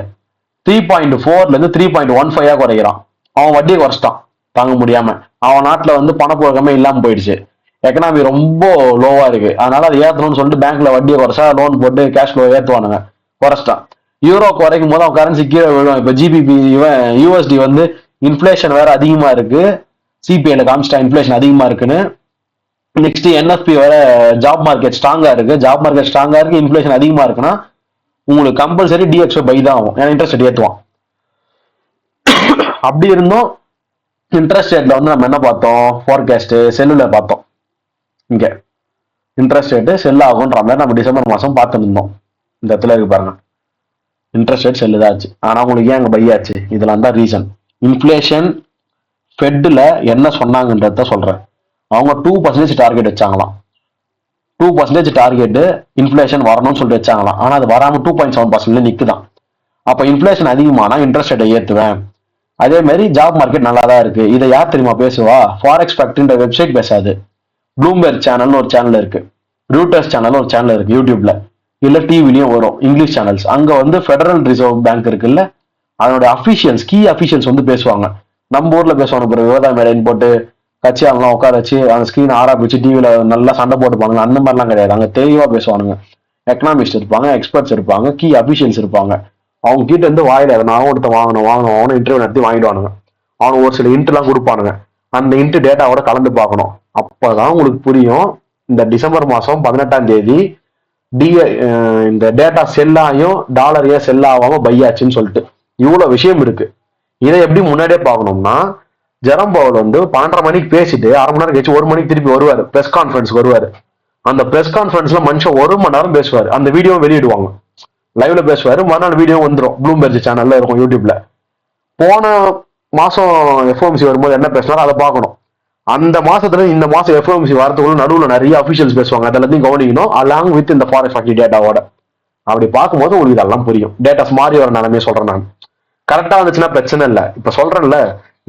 3.4ல இருந்து 3.15 குறைக்கிறான். அவன் வட்டியை குறைச்சிட்டான் தாங்க முடியாம. அவன் நாட்டுல வந்து பணப்புழக்கமே இல்லாம போயிடுச்சு, எக்கனாமி ரொம்ப லோவா இருக்கு. அதனால அதை ஏற்றணும்னு சொல்லிட்டு பேங்க்ல வட்டியை குறைச்சா லோன் போட்டு கேஷ் ஃப்ளோ ஏற்றுவானுங்க, குறைச்சிட்டான். யூரோ குறைக்கும் போது அவன் கரன்சி கீழே விழுவான். இப்போ ஜிபிபி யூஎஸ்டி வந்து இன்ஃபிளேஷன் வேற அதிகமா இருக்கு, சிபிஐல காமிச்சிட்டா இன்ஃபிளேஷன் அதிகமா இருக்குன்னு. நெக்ஸ்ட் என்எஃப்பி வேற ஜாப் மார்க்கெட் ஸ்ட்ராங்கா இருக்கு, ஜாப் மார்க்கெட் ஸ்ட்ராங்கா இருக்கு, இன்ஃபிளேஷன் அதிகமா இருக்குன்னா உங்களுக்கு கம்பல்சரி டிஎக்ஸ்ஒய் பை தான் ஆகும், ஏன்னா இன்ட்ரெஸ்ட் ரேட் ஏற்றுவான். அப்படி இருந்தும் இன்ட்ரெஸ்ட் ரேட்ல வந்து நம்ம என்ன பார்த்தோம், ஃபோர்காஸ்ட் செல்லுல பார்த்தோம். இங்க இன்ட்ரெஸ்ட் ரேட் செல் ஆகுன்ற மாதிரி நம்ம டிசம்பர் மாசம் பார்த்துட்டு இருந்தோம். இந்த இடத்துல இருக்கு பாருங்க, இன்ட்ரெஸ்ட் ரேட் செல்லுதான் ஆச்சு. ஆனா உங்களுக்கு ஏன் அங்க பை ஆச்சு, இதெல்லாம் தான் ரீசன். இன்ஃப்ளேஷன் ஃபெட்டில் என்ன சொன்னாங்கன்றத சொல்கிறேன். அவங்க 2% டார்கெட் வச்சாங்களாம். 2% டார்கெட்டு இன்ஃப்ளேஷன் வரணும்னு சொல்லிட்டு வச்சாங்களாம். ஆனால் அது வராமல் 2.7% நிற்குதான். அப்போ இன்ஃப்ளேஷன் அதிகமானா இன்ட்ரெஸ்ட் ரேட்டை ஏற்றுவேன். அதே மாதிரி ஜாப் மார்க்கெட் நல்லா தான் இருக்கு. இதை யார் தெரியுமா பேசுவா? ஃபாரெக்ஸ் ஃபேக்ட்ரின்ற வெப்சைட் பேசாது. ப்ளூம்பெர்க் சேனல்னு ஒரு சேனல் இருக்கு, ரூட்டர்ஸ் சேனல் ஒரு சேனல் இருக்கு யூடியூப்ல, இல்ல டிவிலையும் வரும் இங்கிலீஷ் சேனல்ஸ். அங்க வந்து ஃபெடரல் ரிசர்வ் பேங்க் இருக்குல்ல, அதனுடைய அபிஷியல்ஸ், கீ அபிஷியல்ஸ் வந்து பேசுவாங்க. நம்ம ஊர்ல பேசுவாங்க பிறகு விவசாய மேடைன்னு போட்டு கட்சி அவங்களாம் உட்கார வச்சு அந்த ஸ்கிரீன் ஆரா வச்சு டிவியில நல்லா சண்டை போட்டுப்பாங்க. அந்த மாதிரிலாம் கிடையாது. அங்க தெளிவா பேசுவானுங்க. எக்கனாமிஸ்ட் இருப்பாங்க, எக்ஸ்பர்ட்ஸ் இருப்பாங்க, கீ அபிஷியல்ஸ் இருப்பாங்க. அவங்க கிட்ட இருந்து வாயில நான் ஒருத்த வாங்கணும் அவனு இன்டர்வியூ நடத்தி வாங்கிடுவானுங்க. அவனுக்கு ஒரு சில இன்ட்லாம் கொடுப்பானுங்க. அந்த இன்ட் டேட்டாவோட கலந்து பார்க்கணும். அப்பதான் உங்களுக்கு புரியும் இந்த டிசம்பர் மாசம் 18ஆம் தேதி இந்த டேட்டா செல் ஆகியும் டாலர் ஏன் செல் ஆகாம பையாச்சுன்னு சொல்லிட்டு இவ்வளவு விஷயம் இருக்கு. இதை எப்படி முன்னாடியே பார்க்கணும்னா, ஜெரம் பவல் வந்து 12:30 மணிக்கு பேசிட்டு அரை மணி நேரம் கழிச்சு 1 மணிக்கு திருப்பி வருவாரு, பிரஸ் கான்ஃபரன்ஸ்க்கு வருவாரு. அந்த பிரஸ் கான்ஃபரன்ஸ்ல மனுஷன் 1 மணி நேரம் பேசுவாரு. அந்த வீடியோ வெளியிடுவாங்க, லைவ்ல பேசுவாரு. மறுநாள் வீடியோ வந்துடும், ப்ளூம்பெர்க் சேனல்ல இருக்கும் யூடியூப்ல. போன மாசம் எஃப்ஓஎம்சி வரும்போது என்ன பேசினாரோ அதை பார்க்கணும். அந்த மாசத்துல இந்த மாசம் எஃப்ஓஎம்சி வரதுக்குள்ள நடுவில் நிறைய அபிஷியல்ஸ் பேசுவாங்க. அதெல்லாத்தையும் கவனிக்கணும், அலாங் வித் இந்த ஃபாரெஸ்ட் ஃபேக்டரி டேட்டாவோட. அப்படி பார்க்கும்போது உங்களுக்கு இதெல்லாம் புரியும். டேட்டாஸ் மாறி வர நிலைமையை சொல்றேன் நான். கரெக்டா வந்துச்சுன்னா பிரச்சனை இல்லை. இப்ப சொல்றேன்ல,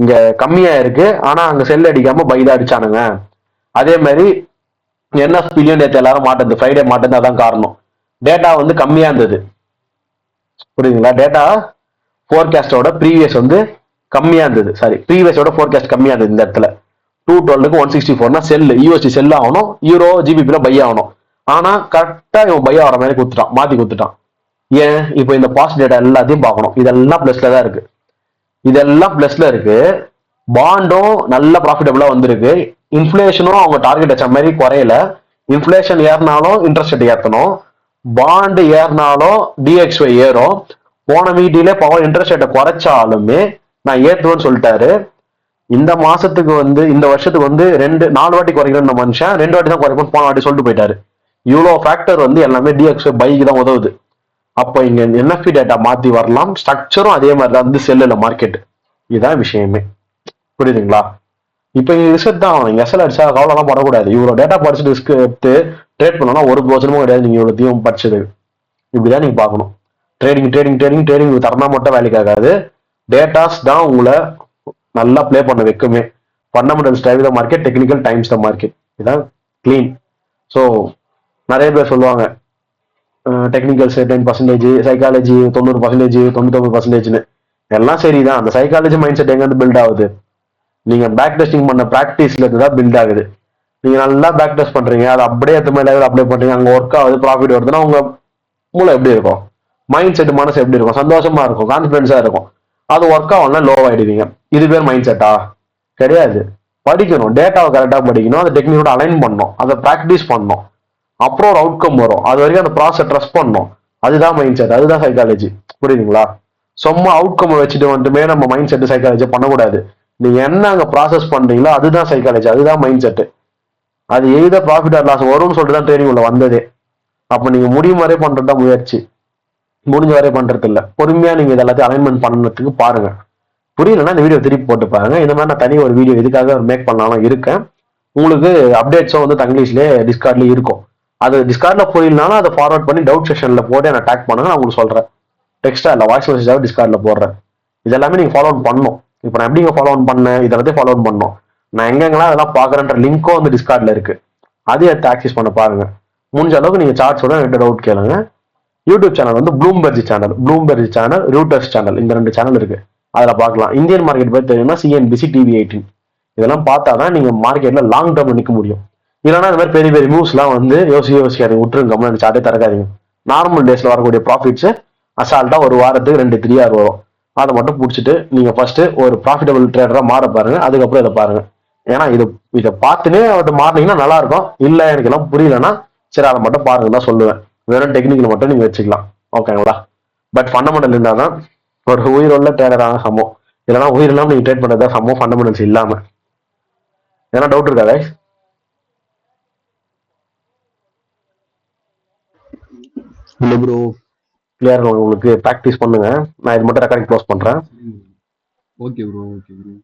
இங்க கம்மியா இருக்கு ஆனா அங்க செல் அடிக்காம பைதா அடிச்சானுங்க. அதே மாதிரி என்எஃபிலையும் நேற்று எல்லாரும் மாட்டது, ஃப்ரைடே மாட்டது. அதான் காரணம். டேட்டா வந்து கம்மியா இருந்தது, புரியுதுங்களா? டேட்டா ஃபோர்காஸ்டோட ப்ரீவியஸ் வந்து கம்மியா இருந்தது. சாரி, ப்ரீவியஸோட ஃபோர்காஸ்ட் கம்மியா இருந்தது. இந்த இடத்துல 212க்கு 164 செல் யூஎஸ்டி செல் ஆகணும், யூரோ ஜிபிபில பை ஆகணும். ஆனா கரெக்டா இவன் பை ஆகிற மாதிரி கொடுத்துட்டான், மாத்தி கொடுத்துட்டான். ஏன்? இப்போ இந்த பாஸ்ட் டேட்டா எல்லாத்தையும் பார்க்கணும். இதெல்லாம் பிளஸ்ல தான் இருக்கு, இதெல்லாம் பிளஸ்ல இருக்கு. பாண்டும் நல்ல ப்ராஃபிட்டபிளா வந்திருக்கு. இன்ஃபிளேஷனும் அவங்க டார்கெட் வச்ச மாதிரி குறையல. இன்ஃபிளேஷன் ஏறினாலும் இன்ட்ரெஸ்ட் ரேட் ஏற்றணும், பாண்டு ஏறினாலும் டிஎக்ஸ்ஒய் ஏறும். போன மீட்டிலே பவர் இன்ட்ரெஸ்ட் ரேட்டை குறைச்சாலுமே நான் ஏற்றுவேன்னு சொல்லிட்டாரு. இந்த மாசத்துக்கு வந்து இந்த வருஷத்துக்கு வந்து 4 வாட்டி குறைக்கணும் மனுஷன், 2 வாட்டி தான் குறைக்கும் போன வாட்டி சொல்லிட்டு போயிட்டாரு. இவ்வளோ ஃபேக்டர் வந்து எல்லாமே டிஎக்ஸ்ஒய் பைக்கு தான் உதவுது. அப்போ இங்க என்எஃபி டேட்டா மாத்தி வரலாம், ஸ்ட்ரக்சரும் அதே மாதிரி தான் வந்து செல்லுல மார்க்கெட். இதுதான் விஷயமே, புரியுதுங்களா? இப்போ இங்க ரிஸ்க் தான் ஆகணும். எஸ்எல் அடிச்சா கவலைலாம் படக்கூடாது. இவ்வளோ டேட்டா படிச்சுட்டு ரிஸ்க் எடுத்து ட்ரேட் பண்ணோம்னா ஒரு பிரோஜனமும் கிடையாது. நீங்க இவ்வளோத்தையும் படிச்சது இப்படிதான் நீங்க பார்க்கணும். ட்ரேடிங் ட்ரேடிங் ட்ரேடிங் ட்ரேடிங் தரனா மட்டும் வேலைக்கு ஆகாது. டேட்டாஸ் தான் உங்களை நல்லா பிளே பண்ண வைக்குமே. Fundamentals drive the market, technical times the market. இதான் கிளீன். ஸோ நிறைய பேர் சொல்லுவாங்க டெக்னிக்கல்ஸ் 10%, சைக்காலஜி 90%, 99%. எல்லாம் சரிதான். அந்த சைக்காலஜி மைண்ட் செட் எங்க பில்ட் ஆகுது? நீங்க பேக் டெஸ்டிங் பண்ண ப்ராக்டிஸ்ல இருந்து தான் பில்ட் ஆகுது. நீங்க நல்லா பேக் டெஸ்ட் பண்றீங்க, அதை அப்படியே எத்தனை லெவல் அப்ளை பண்றீங்க, அங்க ஒர்க் ஆகுது, ப்ராஃபிட் வருதுன்னா உங்க மூளை எப்படி இருக்கும்? மைண்ட் செட், மனசு எப்படி இருக்கும்? சந்தோஷமா இருக்கும், கான்பிடன்ஸா இருக்கும். அது ஒர்க் ஆகணும்னா லோ ஆயிடுவீங்க. இது பேர் மைண்ட் செட்டா? கிடையாது. படிக்கணும், டேட்டாவை கரெக்டாக படிக்கணும், அதை டெக்னிக்கோட அலைன் பண்ணணும், அதை ப்ராக்டிஸ் பண்ணணும். அப்புறம் ஒரு அவுட்கம் வரும். அது வரைக்கும் அந்த ப்ராசஸ் ட்ரஸ்ட் பண்ணணும். அதுதான் மைண்ட் செட், அதுதான் சைக்காலஜி. புரியுதுங்களா? சும்மா அவுட்கம் வச்சுட்டு வந்துட்டுமே நம்ம மைண்ட் செட் சைக்காலஜி பண்ணக்கூடாது. நீங்க என்ன அங்க ப்ராசஸ் பண்றீங்களோ அதுதான் சைக்காலஜி, அதுதான் மைண்ட் செட். அது எய்த ப்ராஃபிட் ஆர் லாஸ் வரும்னு சொல்லிட்டு தான் ட்ரைனிங் உள்ள வந்ததே. அப்ப நீங்க முடியும் வரை பண்றதுதான் முயற்சி, முடிஞ்ச வரை பண்றது இல்ல. பொறுமையா நீங்க இதெல்லாத்தையும் அலைன்மெண்ட் பண்ணதுக்கு பாருங்க. புரியலன்னா இந்த வீடியோ திருப்பி போட்டு பாருங்க. இந்த மாதிரி நான் தனி ஒரு வீடியோ இதுக்காக மேக் பண்ணாலும் இருக்கேன். உங்களுக்கு அப்டேட்ஸும் வந்து தங்கிலீஷ்லேயே டிஸ்கார்ட்லேயே இருக்கும். அது டிஸ்கார்ட்ல புரியலனாலும் அதை ஃபார்வர்ட் பண்ணி டவுட் செஷன்ல போட்டு என்ன டேக் பண்ணுங்க, நான் உங்களுக்கு சொல்றேன். டெக்ஸ்டா இல்லை வாய்ஸ் மெசேஜாக டிஸ்கார்ட்ல போடுறேன். இதெல்லாமே நீங்க ஃபாலோ பண்ணணும். இப்போ நான் எப்படி ஃபாலோ பண்ணேன், இதெல்லாத்தையும் ஃபாலோ பண்ணணும். நான் எங்கெங்கெல்லாம் அதெல்லாம் பாக்குறேன்ற லிங்க்கும் வந்து டிஸ்கார்ட்ல இருக்கு. அதையும் எடுத்து ஆக்சஸ் பண்ண பாருங்க. முடிஞ்ச அளவுக்கு நீங்க சார்ட்ஸோட என்கிட்ட டவுட் கேளுங்க. யூடியூப் சேனல் வந்து ப்ளூம்பெர்க் சேனல், ரூட்டர்ஸ் சேனல், இந்த 2 சேனல் இருக்கு. அதில் பார்க்கலாம். இந்தியன் மார்க்கெட் பற்றி தெரியும்னா சிஎன்பிசி, டிவி18 இதெல்லாம் பார்த்தாதான் நீங்க மார்க்கெட்ல லாங் டேர்ம்ல நிற்க முடியும். இல்லைன்னா இந்த மாதிரி பெரிய பெரிய நியூஸ்லாம் வந்து யோசிக்காதீங்க, விட்டுருங்க, கம்மியாக சார்ட்டே திறக்காதீங்க. நார்மல் டேஸ்ல வரக்கூடிய ப்ராஃபிட்ஸ் அசால்ட்டா ஒரு வாரத்துக்கு 2 3 வரும். அதை மட்டும் பிடிச்சிட்டு நீங்க ஃபர்ஸ்ட் ஒரு ப்ராஃபிட்டபிள் ட்ரேடரா மாற பாருங்க. அதுக்கப்புறம் இதை பாருங்க. ஏன்னா இதை பார்த்துனே அதை மாறினீங்கன்னா நல்லா இருக்கும். இல்லை எனக்கு எல்லாம் புரியலன்னா சரி அதை மட்டும் பாருங்க தான் சொல்லுவேன். வெறும் டெக்னிக்கல் மட்டும் நீங்க வச்சுக்கலாம், ஓகேங்களா? பட் ஃபண்டமெண்டல் இருந்தால் தான் ஒரு உயிரோட ட்ரேடராக சமம். இல்லைன்னா உயிர் இல்லாமல் நீங்க ட்ரேட் பண்றதா சமம், ஃபண்டமெண்டல்ஸ் இல்லாம. ஏன்னா டவுட் இருக்கா guys? இல்லை ப்ரோ, கிளியர் உங்களுக்கு ப்ராக்டிஸ் பண்ணுங்க. நான் இது மட்டும் ரெக்கார்டிங் க்ளோஸ் பண்றேன். Okay bro, okay bro.